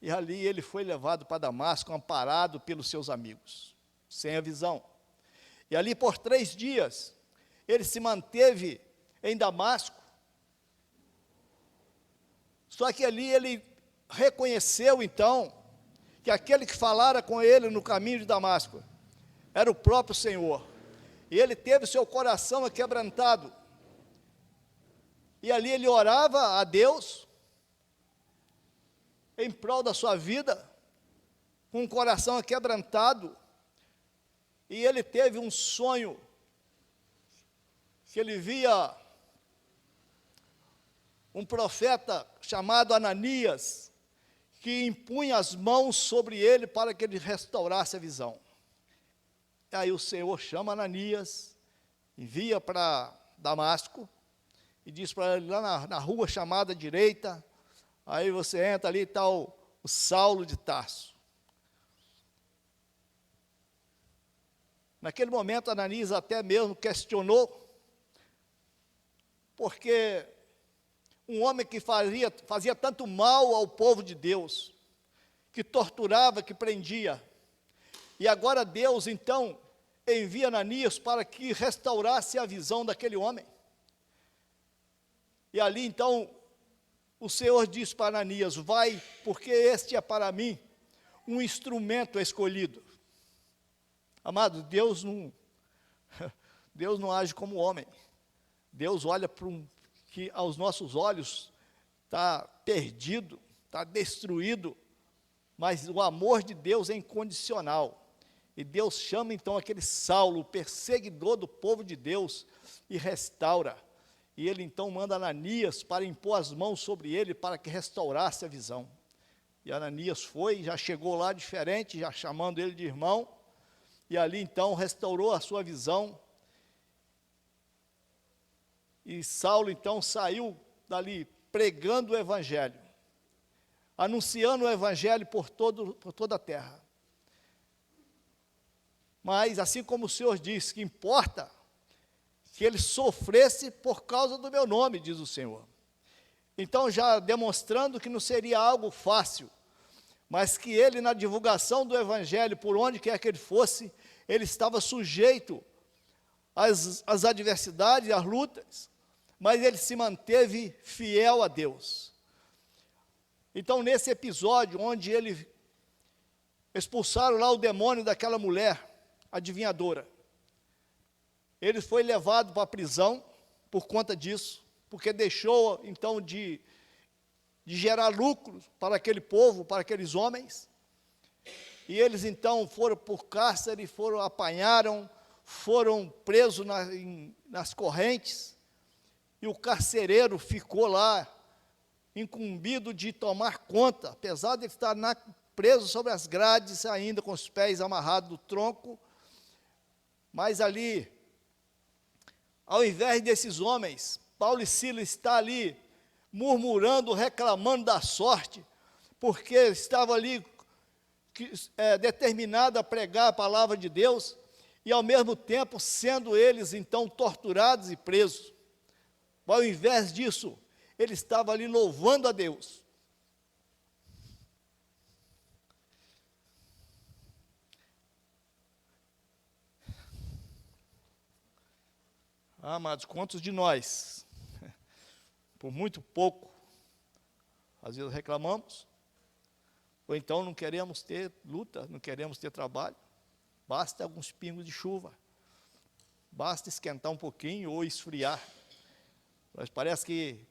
E ali ele foi levado para Damasco, amparado pelos seus amigos, sem a visão. E ali por 3 dias, ele se manteve em Damasco. Só que ali ele reconheceu então, que aquele que falara com ele no caminho de Damasco, era o próprio Senhor. E ele teve seu coração aquebrantado. E ali ele orava a Deus, em prol da sua vida, com o coração aquebrantado. E ele teve um sonho, que ele via um profeta chamado Ananias, que impunha as mãos sobre ele para que ele restaurasse a visão. E aí o Senhor chama Ananias, envia para Damasco, e diz para ele, lá na rua chamada direita, aí você entra ali, está o Saulo de Tarso. Naquele momento, Ananias até mesmo questionou, porque um homem que fazia tanto mal ao povo de Deus, que torturava, que prendia, e agora Deus, então, envia Ananias para que restaurasse a visão daquele homem. E ali, então, o Senhor diz para Ananias: vai, porque este é para mim um instrumento escolhido. Amado, Deus não age como homem. Deus olha para que aos nossos olhos está perdido, está destruído, mas o amor de Deus é incondicional. E Deus chama então aquele Saulo, o perseguidor do povo de Deus, e restaura. E ele então manda Ananias para impor as mãos sobre ele, para que restaurasse a visão. E Ananias foi, já chegou lá diferente, já chamando ele de irmão, e ali então restaurou a sua visão. E Saulo então saiu dali pregando o evangelho, anunciando o evangelho por toda a terra. Mas assim como o Senhor disse, que importa que ele sofresse por causa do meu nome, diz o Senhor. Então, já demonstrando que não seria algo fácil, mas que ele, na divulgação do evangelho, por onde quer que ele fosse, ele estava sujeito às adversidades, às lutas, mas ele se manteve fiel a Deus. Então, nesse episódio, onde ele expulsaram lá o demônio daquela mulher adivinhadora, ele foi levado para a prisão por conta disso, porque deixou, então, de gerar lucro para aquele povo, para aqueles homens. E eles, então, foram por cárcere, apanharam, foram presos nas correntes, e o carcereiro ficou lá, incumbido de tomar conta, apesar de estar preso sobre as grades, ainda com os pés amarrados no tronco, mas ali, ao invés desses homens, Paulo e Silas está ali, murmurando, reclamando da sorte, porque estava ali determinado a pregar a palavra de Deus, e ao mesmo tempo sendo eles então torturados e presos. Ao invés disso, ele estava ali louvando a Deus. Amados, quantos de nós por muito pouco, às vezes reclamamos, ou então não queremos ter luta, não queremos ter trabalho, basta alguns pingos de chuva, basta esquentar um pouquinho ou esfriar. Mas parece que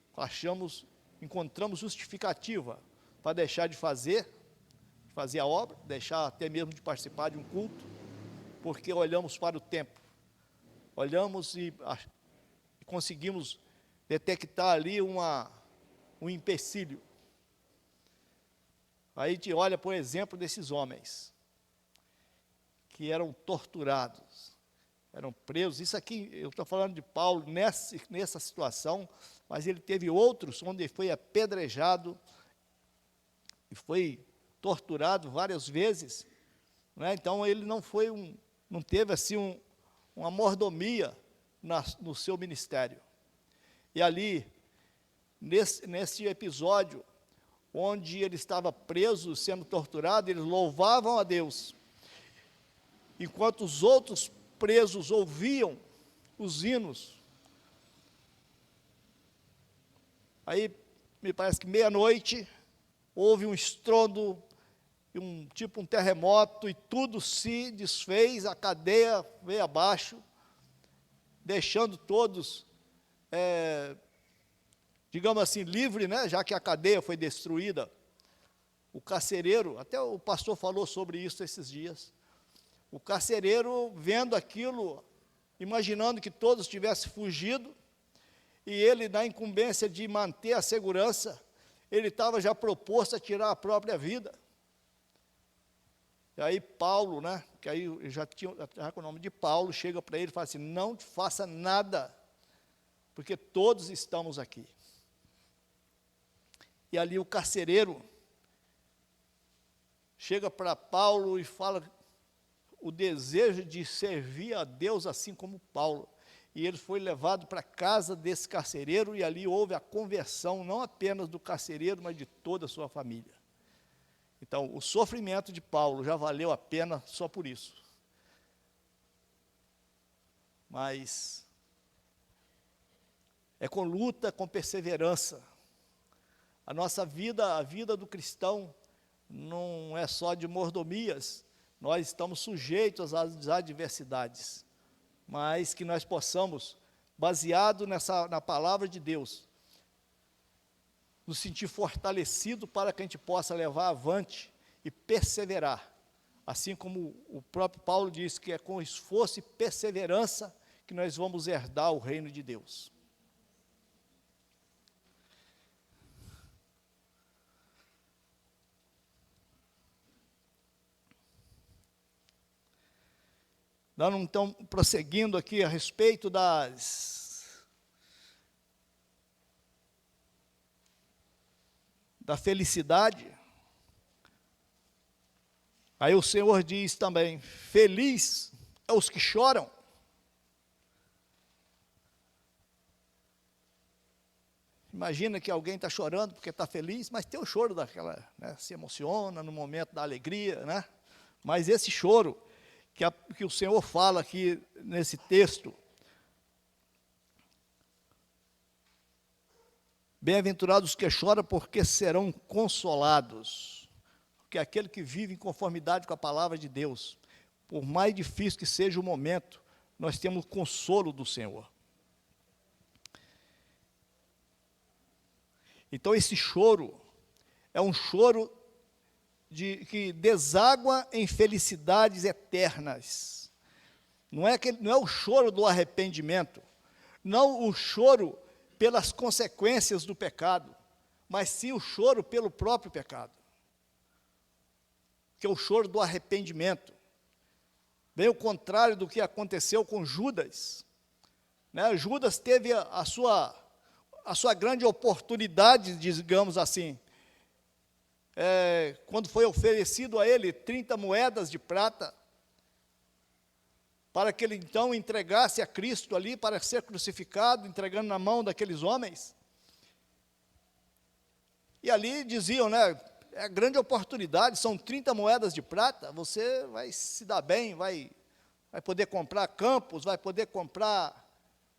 encontramos justificativa para deixar de fazer a obra, deixar até mesmo de participar de um culto, porque olhamos para o tempo, olhamos e conseguimos detectar ali um empecilho. Aí a gente olha, por exemplo, desses homens que eram torturados, eram presos. Isso aqui, eu estou falando de Paulo nessa situação, mas ele teve outros onde ele foi apedrejado e foi torturado várias vezes, né? Então ele não teve assim uma mordomia no seu ministério. E ali, nesse episódio, onde ele estava preso, sendo torturado, eles louvavam a Deus, enquanto os outros presos ouviam os hinos. Aí, me parece que meia-noite, houve um estrondo, um terremoto, e tudo se desfez, a cadeia veio abaixo, deixando todos, digamos assim, livre, né? Já que a cadeia foi destruída. O carcereiro, até o pastor falou sobre isso esses dias, o carcereiro vendo aquilo, imaginando que todos tivessem fugido, e ele, na incumbência de manter a segurança, ele estava já proposto a tirar a própria vida. E aí Paulo, né, que aí já com o nome de Paulo, chega para ele e fala assim: não te faça nada, porque todos estamos aqui. E ali o carcereiro chega para Paulo e fala o desejo de servir a Deus assim como Paulo. E ele foi levado para a casa desse carcereiro, e ali houve a conversão, não apenas do carcereiro, mas de toda a sua família. Então, o sofrimento de Paulo já valeu a pena só por isso. Mas é com luta, com perseverança. A nossa vida, a vida do cristão, não é só de mordomias. Nós estamos sujeitos às adversidades, mas que nós possamos, baseado na palavra de Deus, nos sentir fortalecido para que a gente possa levar avante e perseverar. Assim como o próprio Paulo diz que é com esforço e perseverança que nós vamos herdar o reino de Deus. Nós não estamos prosseguindo aqui a respeito da felicidade. Aí o Senhor diz também: feliz é os que choram. Imagina que alguém está chorando porque está feliz, mas tem o choro daquela, né, se emociona no momento da alegria, né? Mas esse choro que o Senhor fala aqui nesse texto, bem-aventurados os que choram, porque serão consolados. Porque aquele que vive em conformidade com a palavra de Deus, por mais difícil que seja o momento, nós temos consolo do Senhor. Então esse choro é um choro que deságua em felicidades eternas. Não é o choro do arrependimento, não o choro pelas consequências do pecado, mas sim o choro pelo próprio pecado, que é o choro do arrependimento. Bem o contrário do que aconteceu com Judas, né? Judas teve a sua grande oportunidade, digamos assim, quando foi oferecido a ele 30 moedas de prata, para que ele então entregasse a Cristo ali para ser crucificado, entregando na mão daqueles homens. E ali diziam, né, é a grande oportunidade, são 30 moedas de prata, você vai se dar bem, vai poder comprar campos, vai poder comprar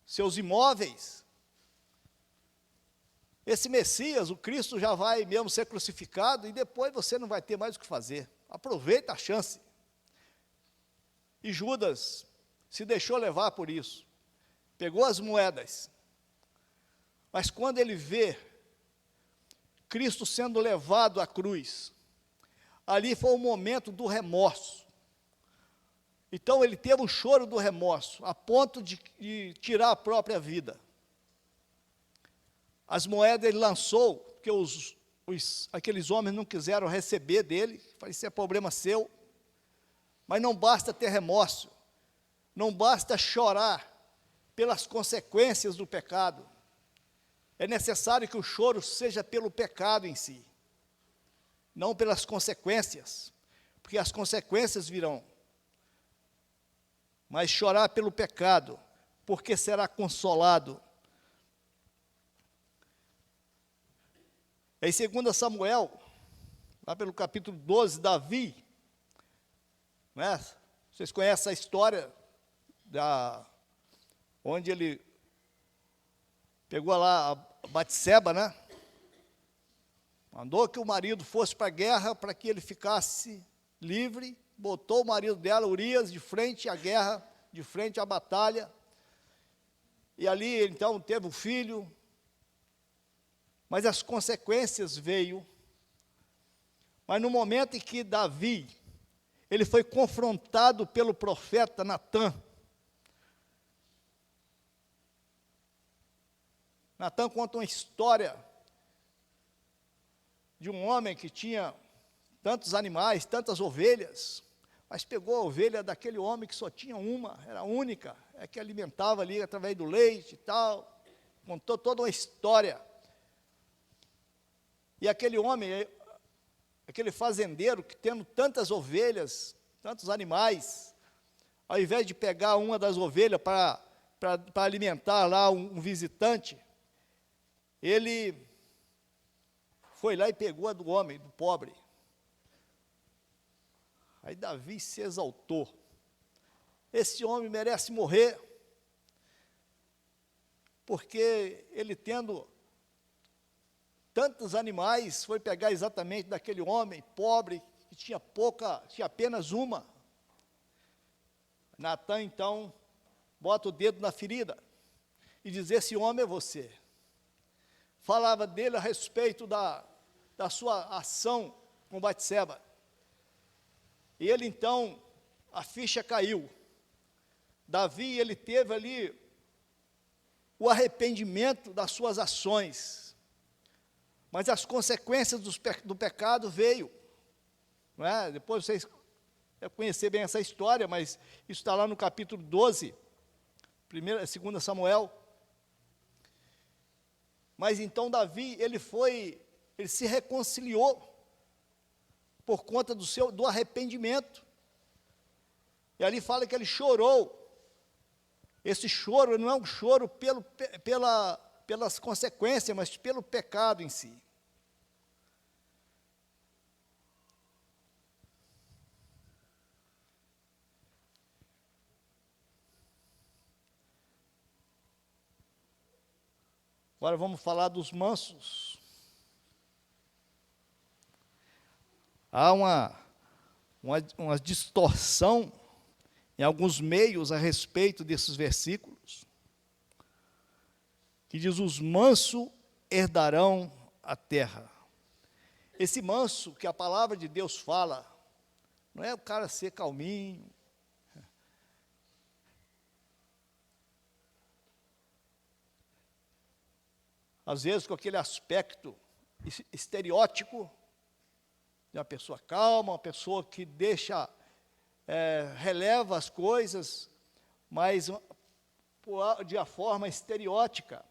seus imóveis. esse Messias, o Cristo, já vai mesmo ser crucificado e depois você não vai ter mais o que fazer. Aproveita a chance. E Judas se deixou levar por isso. Pegou as moedas. Mas quando ele vê Cristo sendo levado à cruz, ali foi o momento do remorso. Então ele teve um choro do remorso, a ponto de tirar a própria vida. As moedas ele lançou, porque aqueles homens não quiseram receber dele, falei, isso é problema seu. Mas não basta ter remorso, não basta chorar pelas consequências do pecado. É necessário que o choro seja pelo pecado em si, não pelas consequências, porque as consequências virão. Mas chorar pelo pecado, porque será consolado. Em 2 Samuel, lá pelo capítulo 12, Davi, né? Vocês conhecem a história onde ele pegou lá a Batseba, né? Mandou que o marido fosse para a guerra para que ele ficasse livre, botou o marido dela, Urias, de frente à guerra, de frente à batalha, e ali então teve um filho, mas as consequências veio. Mas no momento em que Davi, ele foi confrontado pelo profeta Natã. Natã conta uma história de um homem que tinha tantos animais, tantas ovelhas, mas pegou a ovelha daquele homem que só tinha uma, era única, é que alimentava ali através do leite e tal, contou toda uma história. E aquele homem, aquele fazendeiro que tendo tantas ovelhas, tantos animais, ao invés de pegar uma das ovelhas para alimentar lá um visitante, ele foi lá e pegou a do homem, do pobre. Aí Davi se exaltou. Esse homem merece morrer, porque ele tendo tantos animais, foi pegar exatamente daquele homem pobre, que tinha apenas uma. Natã, então, bota o dedo na ferida, e diz, esse homem é você. Falava dele a respeito da sua ação com Batseba. E ele, então, a ficha caiu. Davi, ele teve ali o arrependimento das suas ações, mas as consequências do pecado veio, não é? Depois vocês devem conhecer bem essa história, mas isso está lá no capítulo 12, 2 Samuel. Mas então Davi, ele se reconciliou por conta do arrependimento. E ali fala que ele chorou. Esse choro não é um choro pelas consequências, mas pelo pecado em si. Agora vamos falar dos mansos. Há uma distorção em alguns meios a respeito desses versículos, que diz, os mansos herdarão a terra. Esse manso que a palavra de Deus fala, não é o cara ser calminho, às vezes com aquele aspecto estereótipo, de uma pessoa calma, uma pessoa que releva as coisas, mas de uma forma estereótica.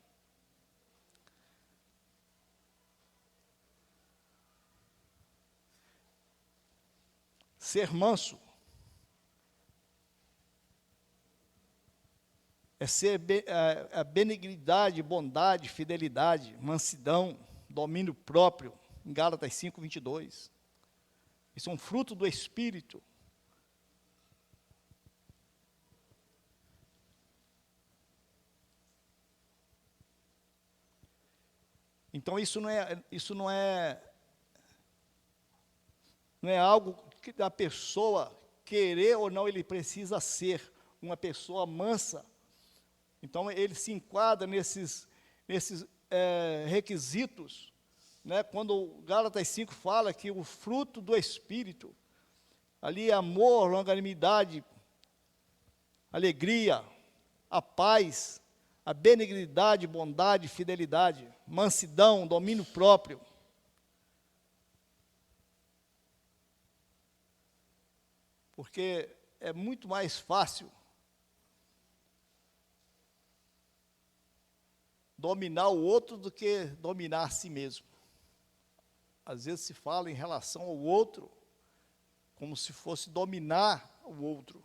Ser manso é ser a benignidade, bondade, fidelidade, mansidão, domínio próprio, em Gálatas 5:22. Isso é um fruto do Espírito. Então não é algo que da pessoa querer ou não, ele precisa ser uma pessoa mansa. Então ele se enquadra nesses requisitos, né? Quando Gálatas 5 fala que o fruto do Espírito, ali é amor, longanimidade, alegria, a paz, a benignidade, bondade, fidelidade, mansidão, domínio próprio. Porque é muito mais fácil dominar o outro do que dominar a si mesmo. Às vezes se fala em relação ao outro como se fosse dominar o outro,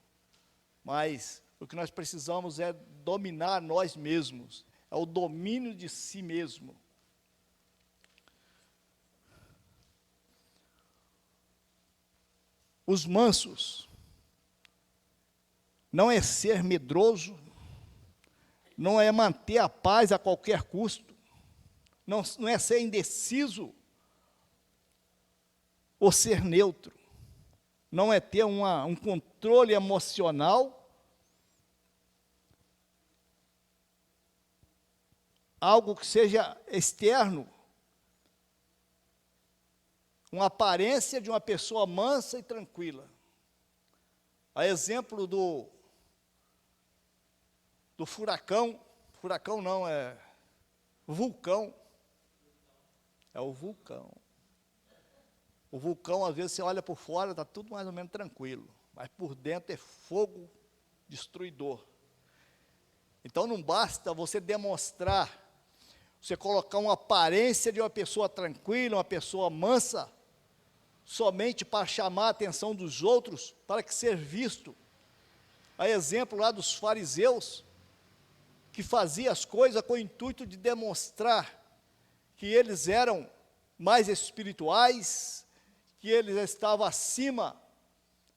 mas o que nós precisamos é dominar nós mesmos, é o domínio de si mesmo. Os mansos não é ser medroso, não é manter a paz a qualquer custo, não é ser indeciso ou ser neutro, não é ter um controle emocional, algo que seja externo, uma aparência de uma pessoa mansa e tranquila. A exemplo do furacão não, é vulcão. É o vulcão. O vulcão, às vezes, você olha por fora, está tudo mais ou menos tranquilo, mas por dentro é fogo destruidor. Então não basta você demonstrar, você colocar uma aparência de uma pessoa tranquila, uma pessoa mansa, somente para chamar a atenção dos outros, para que ser visto. A exemplo lá dos fariseus, que faziam as coisas com o intuito de demonstrar que eles eram mais espirituais, que eles estavam acima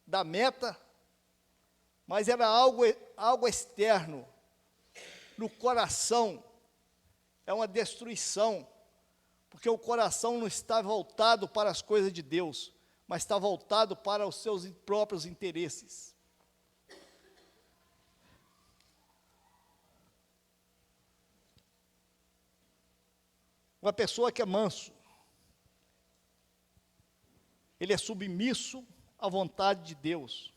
da meta, mas era algo externo. No coração é uma destruição, porque o coração não está voltado para as coisas de Deus, mas está voltado para os seus próprios interesses. Uma pessoa que é manso, ele é submisso à vontade de Deus,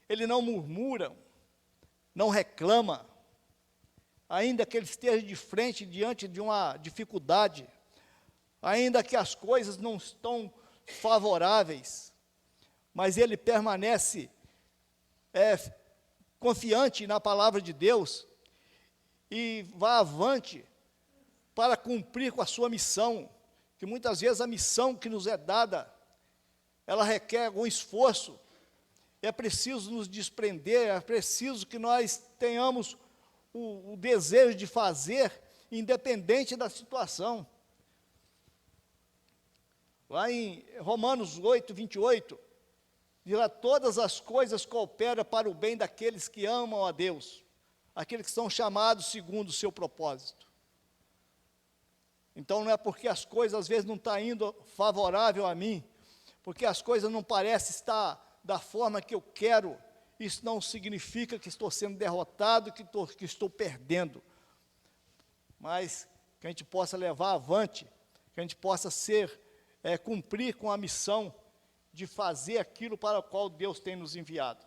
ele não murmura, não reclama, ainda que ele esteja de frente diante de uma dificuldade, ainda que as coisas não estão favoráveis, mas ele permanece confiante na palavra de Deus e vai avante para cumprir com a sua missão, que muitas vezes a missão que nos é dada, ela requer algum esforço, é preciso nos desprender, é preciso que nós tenhamos o desejo de fazer, independente da situação. Lá em Romanos 8, 28, diz lá, todas as coisas cooperam para o bem daqueles que amam a Deus, aqueles que são chamados segundo o seu propósito. Então não é porque as coisas às vezes não estão indo favorável a mim, porque as coisas não parecem estar da forma que eu quero, isso não significa que estou sendo derrotado, que estou perdendo, mas que a gente possa levar avante, que a gente possa cumprir com a missão de fazer aquilo para o qual Deus tem nos enviado.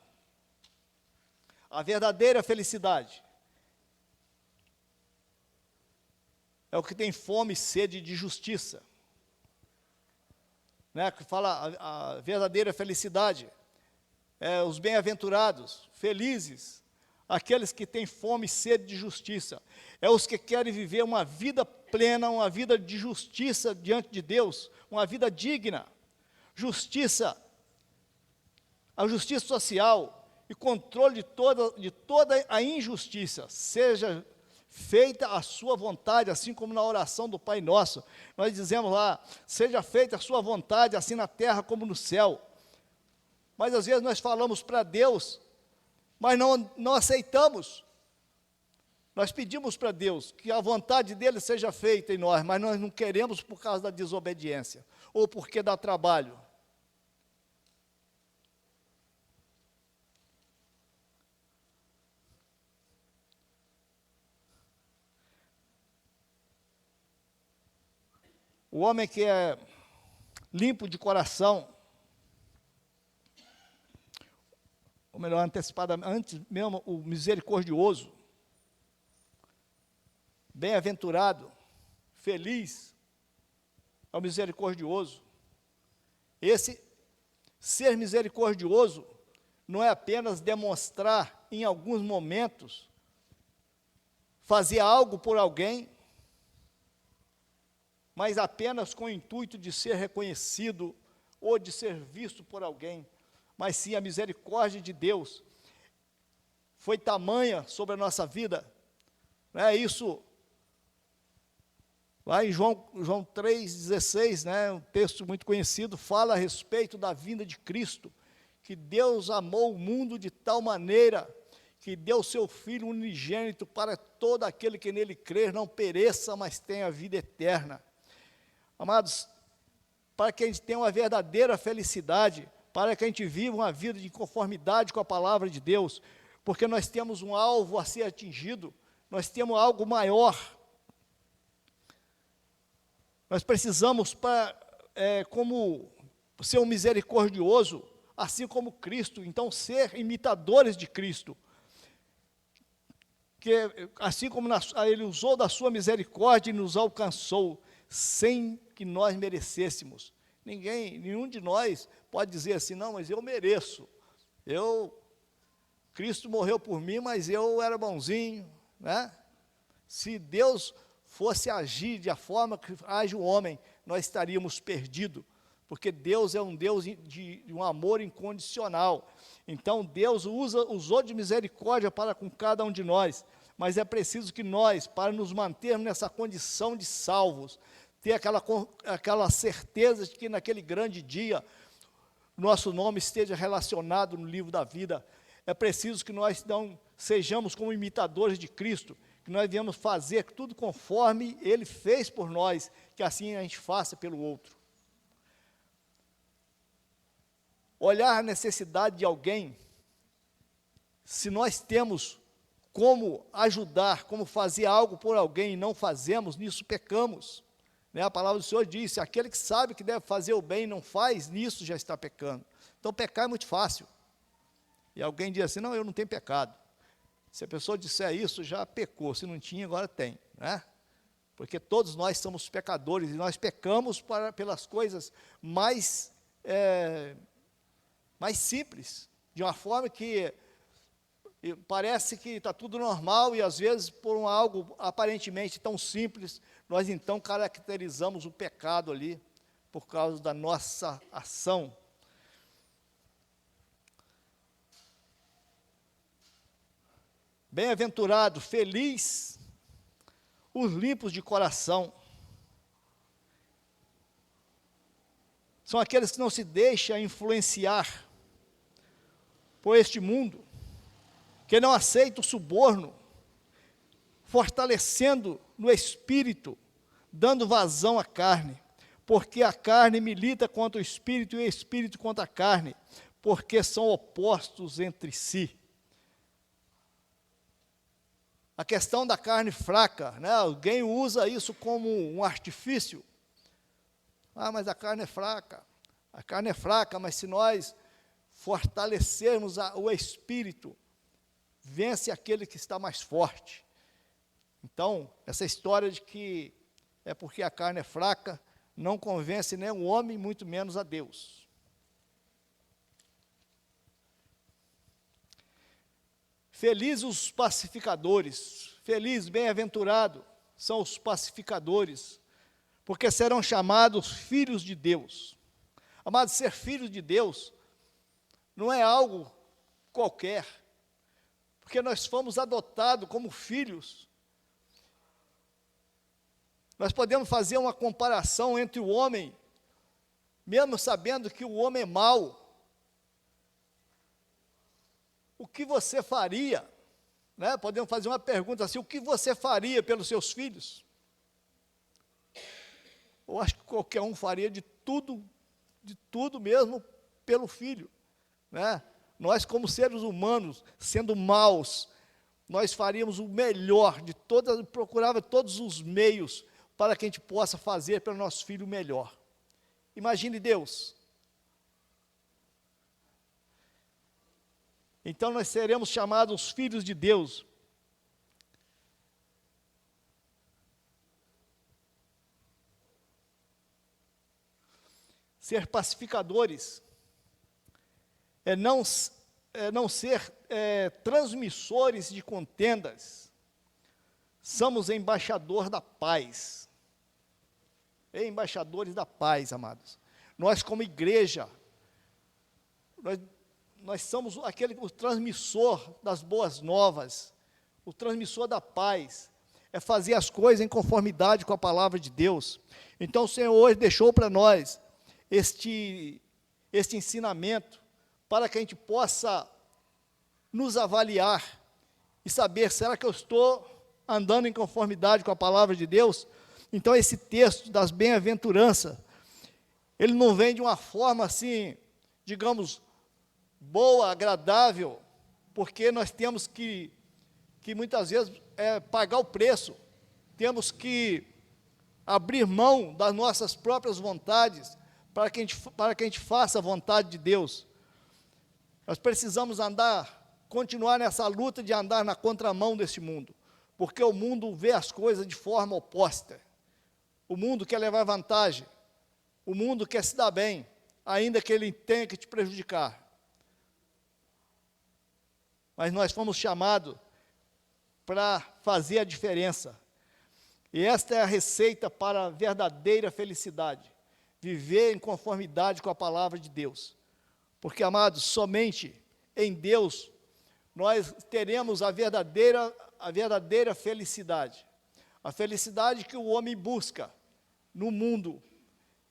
A verdadeira felicidade é o que tem fome e sede de justiça, né? Que fala a verdadeira felicidade, os bem-aventurados, felizes, aqueles que têm fome e sede de justiça, os que querem viver uma vida plena, uma vida de justiça diante de Deus, uma vida digna, justiça, a justiça social e controle de toda a injustiça, seja feita a sua vontade, assim como na oração do Pai Nosso, nós dizemos lá, seja feita a sua vontade, assim na terra como no céu. Mas às vezes nós falamos para Deus, mas não aceitamos. Nós pedimos para Deus que a vontade dele seja feita em nós, mas nós não queremos por causa da desobediência, ou porque dá trabalho. O homem que é limpo de coração, ou melhor, antecipadamente, antes mesmo, o misericordioso, bem-aventurado, feliz, é o misericordioso. Esse ser misericordioso não é apenas demonstrar em alguns momentos, fazer algo por alguém, mas apenas com o intuito de ser reconhecido ou de ser visto por alguém, mas sim a misericórdia de Deus foi tamanha sobre a nossa vida, né? Isso, lá em João 3,16, né, um texto muito conhecido, fala a respeito da vinda de Cristo, que Deus amou o mundo de tal maneira que deu seu Filho unigênito para todo aquele que nele crer não pereça, mas tenha vida eterna. Amados, para que a gente tenha uma verdadeira felicidade, para que a gente viva uma vida de conformidade com a palavra de Deus, porque nós temos um alvo a ser atingido, nós temos algo maior. Nós precisamos, como ser um misericordioso, assim como Cristo, então ser imitadores de Cristo, que assim como Ele usou da sua misericórdia e nos alcançou, sem que nós merecêssemos. Nenhum de nós pode dizer assim, não, mas eu mereço, Cristo morreu por mim, mas eu era bonzinho, né? Se Deus fosse agir de a forma que age o homem, nós estaríamos perdidos, porque Deus é um Deus de um amor incondicional. Então Deus usou de misericórdia para com cada um de nós, mas é preciso que nós, para nos mantermos nessa condição de salvos, ter aquela certeza de que naquele grande dia, nosso nome esteja relacionado no livro da vida. É preciso que nós não sejamos como imitadores de Cristo, que nós viemos fazer tudo conforme Ele fez por nós, que assim a gente faça pelo outro. Olhar a necessidade de alguém, se nós temos como ajudar, como fazer algo por alguém e não fazemos, nisso pecamos. Né? A palavra do Senhor diz, aquele que sabe que deve fazer o bem e não faz, nisso já está pecando. Então pecar é muito fácil. E alguém diz assim, não, eu não tenho pecado. Se a pessoa disser isso, já pecou, se não tinha, agora tem, né? Porque todos nós somos pecadores, e nós pecamos pelas coisas mais simples, de uma forma que parece que está tudo normal, e às vezes por algo aparentemente tão simples, nós então caracterizamos o pecado ali, por causa da nossa ação. Bem-aventurado, feliz, os limpos de coração. São aqueles que não se deixam influenciar por este mundo, que não aceitam o suborno, fortalecendo no espírito, dando vazão à carne, porque a carne milita contra o espírito e o espírito contra a carne, porque são opostos entre si. A questão da carne fraca, né? Alguém usa isso como um artifício. Ah, mas a carne é fraca. A carne é fraca, mas se nós fortalecermos o espírito, vence aquele que está mais forte. Então, essa história de que é porque a carne é fraca, não convence nem o homem, muito menos a Deus. Felizes os pacificadores, feliz, bem-aventurado são os pacificadores, porque serão chamados filhos de Deus. Amados, ser filho de Deus não é algo qualquer, porque nós fomos adotados como filhos. Nós podemos fazer uma comparação entre o homem, mesmo sabendo que o homem é mau. O que você faria, né? Podemos fazer uma pergunta assim: o que você faria pelos seus filhos? Eu acho que qualquer um faria de tudo mesmo pelo filho, né? Nós, como seres humanos, sendo maus, nós faríamos o melhor de todas, procurava todos os meios para que a gente possa fazer pelo nosso filho o melhor. Imagine Deus. Então nós seremos chamados filhos de Deus. Ser pacificadores é não ser transmissores de contendas. Somos embaixador da paz. Embaixadores da paz, amados. Nós, como igreja, nós somos o transmissor das boas novas, o transmissor da paz. É fazer as coisas em conformidade com a palavra de Deus. Então o Senhor hoje deixou para nós este ensinamento, para que a gente possa nos avaliar e saber, será que eu estou andando em conformidade com a palavra de Deus? Então esse texto das bem-aventuranças, ele não vem de uma forma assim, digamos, boa, agradável, porque nós temos que muitas vezes pagar o preço, temos que abrir mão das nossas próprias vontades, para que a gente faça a vontade de Deus. Nós precisamos continuar nessa luta de andar na contramão desse mundo, porque o mundo vê as coisas de forma oposta. O mundo quer levar vantagem, o mundo quer se dar bem, ainda que ele tenha que te prejudicar. Mas nós fomos chamados para fazer a diferença. E esta é a receita para a verdadeira felicidade. Viver em conformidade com a palavra de Deus. Porque, amados, somente em Deus nós teremos a verdadeira felicidade. A felicidade que o homem busca no mundo,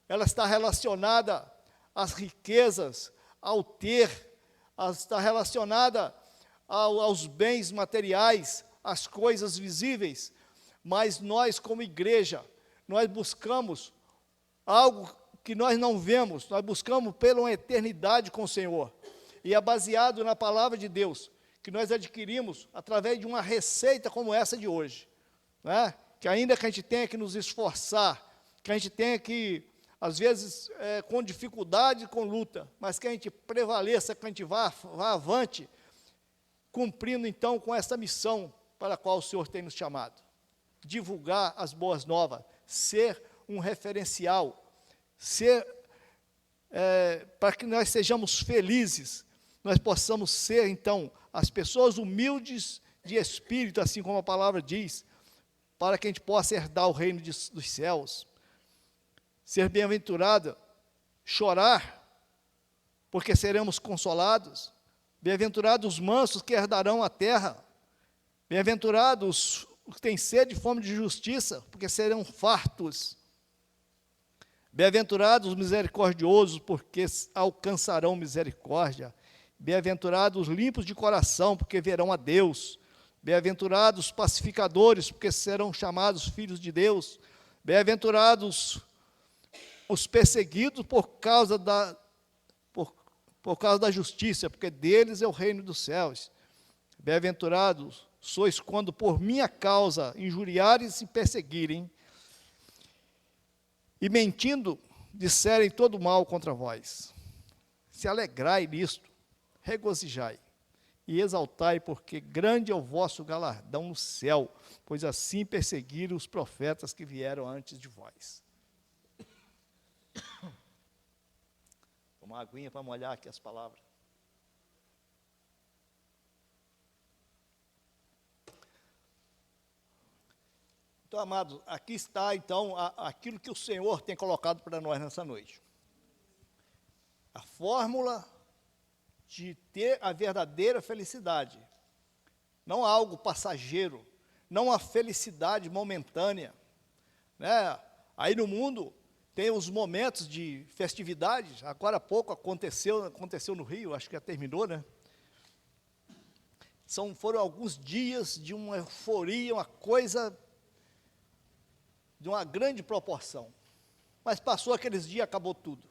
ela está relacionada às riquezas, ao ter, está relacionada aos bens materiais, às coisas visíveis, mas nós, como igreja, nós buscamos algo que nós não vemos, nós buscamos pela uma eternidade com o Senhor, e é baseado na palavra de Deus, que nós adquirimos através de uma receita como essa de hoje, né? Que ainda que a gente tenha que nos esforçar, que a gente tenha que, às vezes, com dificuldade, com luta, mas que a gente prevaleça, que a gente vá avante, cumprindo então com essa missão para a qual o Senhor tem nos chamado. Divulgar as boas novas, ser um referencial, para que nós sejamos felizes, nós possamos ser então as pessoas humildes de espírito, assim como a palavra diz, para que a gente possa herdar o reino dos céus. Ser bem-aventurado, chorar, porque seremos consolados. Bem-aventurados os mansos, que herdarão a terra. Bem-aventurados os que têm sede e fome de justiça, porque serão fartos. Bem-aventurados os misericordiosos, porque alcançarão misericórdia. Bem-aventurados os limpos de coração, porque verão a Deus. Bem-aventurados os pacificadores, porque serão chamados filhos de Deus. Bem-aventurados os perseguidos por causa da justiça, porque deles é o reino dos céus. Bem-aventurados sois quando por minha causa injuriarem e perseguirem, e mentindo disserem todo mal contra vós. Se alegrai nisto, regozijai e exaltai, porque grande é o vosso galardão no céu, pois assim perseguiram os profetas que vieram antes de vós. Uma aguinha para molhar aqui as palavras. Então, amados, aqui está, então, aquilo que o Senhor tem colocado para nós nessa noite. A fórmula de ter a verdadeira felicidade. Não algo passageiro, não a felicidade momentânea, né? Aí no mundo tem os momentos de festividades. Agora há pouco aconteceu no Rio, acho que já terminou, né? Foram alguns dias de uma euforia, uma coisa de uma grande proporção. Mas passou aqueles dias, acabou tudo.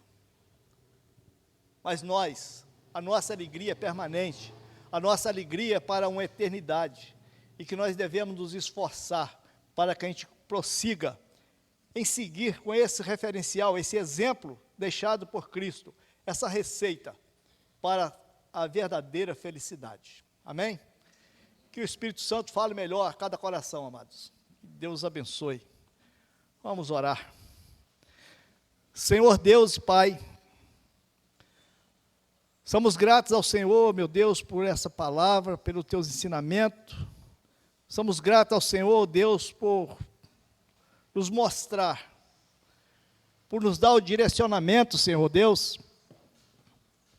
Mas a nossa alegria é permanente, a nossa alegria é para uma eternidade, e que nós devemos nos esforçar para que a gente prossiga em seguir com esse referencial, esse exemplo deixado por Cristo, essa receita para a verdadeira felicidade. Amém? Que o Espírito Santo fale melhor a cada coração, amados. Deus abençoe. Vamos orar. Senhor Deus e Pai, somos gratos ao Senhor, meu Deus, por essa palavra, pelo Teus ensinamentos. Somos gratos ao Senhor, Deus, por nos mostrar, por nos dar o direcionamento, Senhor Deus,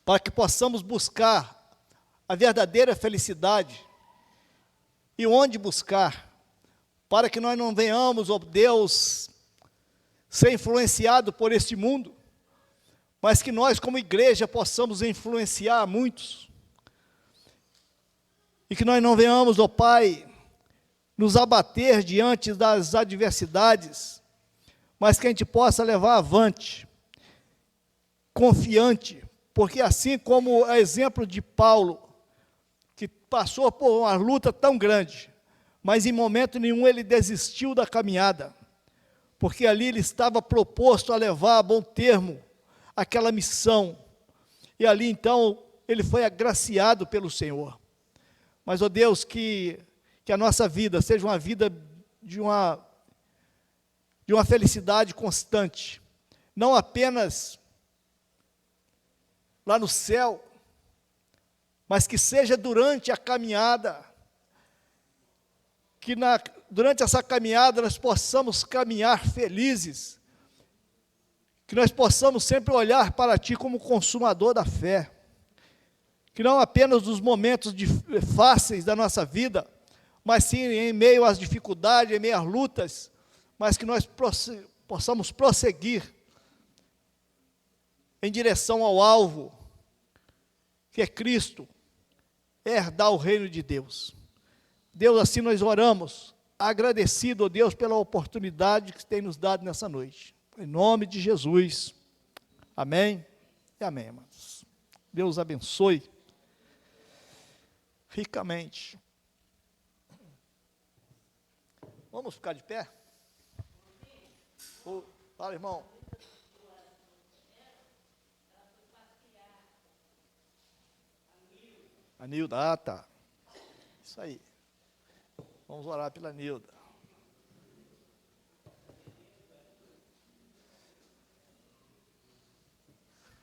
para que possamos buscar a verdadeira felicidade. E onde buscar, para que nós não venhamos, ó Deus, ser influenciado por este mundo, mas que nós como igreja possamos influenciar muitos, e que nós não venhamos, ó Pai, nos abater diante das adversidades, mas que a gente possa levar avante, confiante, porque assim como é exemplo de Paulo, que passou por uma luta tão grande, mas em momento nenhum ele desistiu da caminhada, porque ali ele estava proposto a levar a bom termo aquela missão, e ali então ele foi agraciado pelo Senhor. Mas, ó Deus, que a nossa vida seja uma vida de uma felicidade constante, não apenas lá no céu, mas que seja durante a caminhada, que durante essa caminhada nós possamos caminhar felizes, que nós possamos sempre olhar para Ti como consumador da fé, que não apenas nos momentos fáceis da nossa vida, mas sim em meio às dificuldades, em meio às lutas, mas que nós possamos prosseguir em direção ao alvo, que é Cristo, herdar o reino de Deus. Deus, assim nós oramos, agradecido, ó Deus, pela oportunidade que tem nos dado nessa noite. Em nome de Jesus. Amém e amém, amados. Deus abençoe ricamente. Vamos ficar de pé? Fala, irmão. A Nilda, tá. Isso aí. Vamos orar pela Nilda.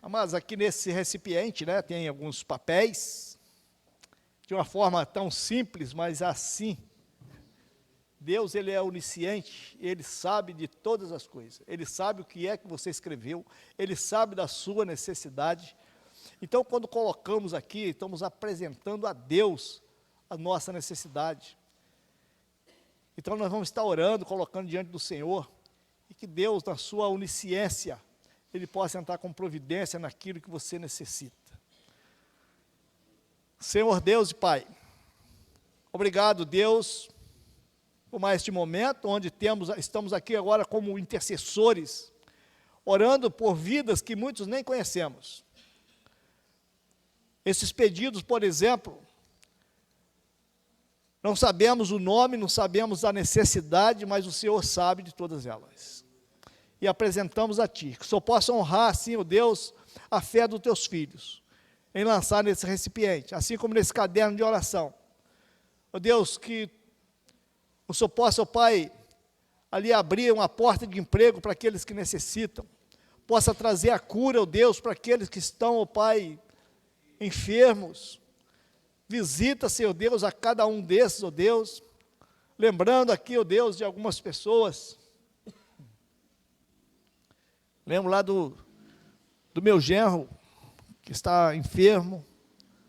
Mas aqui nesse recipiente, né, tem alguns papéis, de uma forma tão simples, mas assim. Deus, Ele é onisciente, Ele sabe de todas as coisas. Ele sabe o que é que você escreveu, Ele sabe da sua necessidade. Então, quando colocamos aqui, estamos apresentando a Deus a nossa necessidade. Então, nós vamos estar orando, colocando diante do Senhor, e que Deus, na sua onisciência, Ele possa entrar com providência naquilo que você necessita. Senhor Deus e Pai, obrigado, Deus, por mais este momento, onde estamos aqui agora como intercessores, orando por vidas que muitos nem conhecemos. Esses pedidos, por exemplo, não sabemos o nome, não sabemos a necessidade, mas o Senhor sabe de todas elas. E apresentamos a Ti, que o Senhor possa honrar, assim, ó Deus, a fé dos Teus filhos, em lançar nesse recipiente, assim como nesse caderno de oração. Ó Deus, que o Senhor possa, ó Pai, ali abrir uma porta de emprego para aqueles que necessitam, possa trazer a cura, ó Deus, para aqueles que estão, ó Pai, enfermos. Visita, Senhor Deus, a cada um desses, ó Deus, lembrando aqui, ó Deus, de algumas pessoas. Lembro lá do meu genro, que está enfermo.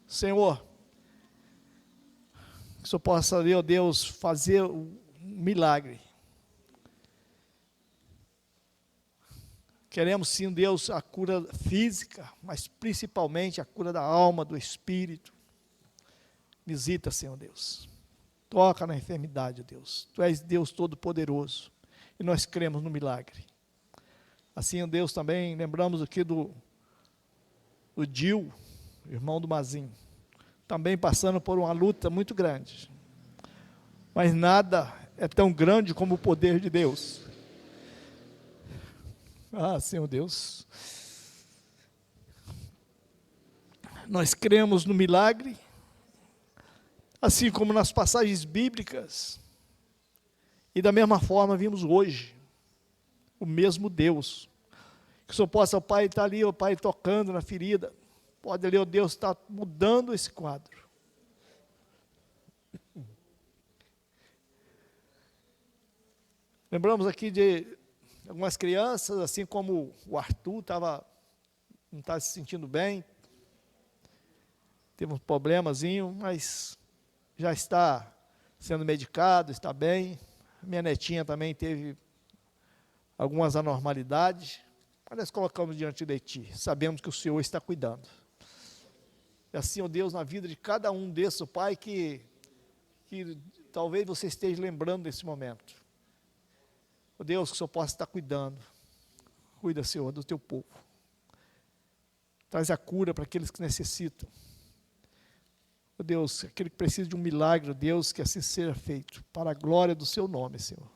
Senhor, que o Senhor possa, ó Deus, fazer um milagre. Queremos sim, Deus, a cura física, mas principalmente a cura da alma, do espírito. Visita, Senhor Deus. Toca na enfermidade, Deus. Tu és Deus Todo-Poderoso. E nós cremos no milagre. Assim, Deus, também lembramos aqui do Dil, irmão do Mazin, também passando por uma luta muito grande. Mas nada é tão grande como o poder de Deus. Ah, Senhor Deus. Nós cremos no milagre, assim como nas passagens bíblicas, e da mesma forma vimos hoje, o mesmo Deus. Que o Senhor possa, o Pai, estar ali, o Pai, tocando na ferida. Pode ali, ó Deus, estar mudando esse quadro. Lembramos aqui de algumas crianças, assim como o Arthur não estava se sentindo bem, teve um problemazinho, mas já está sendo medicado, está bem. Minha netinha também teve algumas anormalidades, mas nós colocamos diante de Ti, sabemos que o Senhor está cuidando. E assim, ó Deus, na vida de cada um desses, Pai, que talvez você esteja lembrando desse momento. Ó Deus, que o Senhor possa estar cuidando. Cuida, Senhor, do Teu povo. Traz a cura para aqueles que necessitam. Ó Deus, aquele que precisa de um milagre, ó Deus, que assim seja feito, para a glória do Seu nome, Senhor.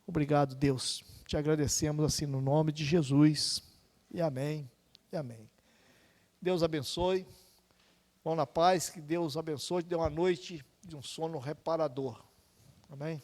Obrigado, Deus. Te agradecemos assim no nome de Jesus. E amém, e amém. Deus abençoe. Vão na paz, que Deus abençoe, te dê uma noite de um sono reparador. Amém?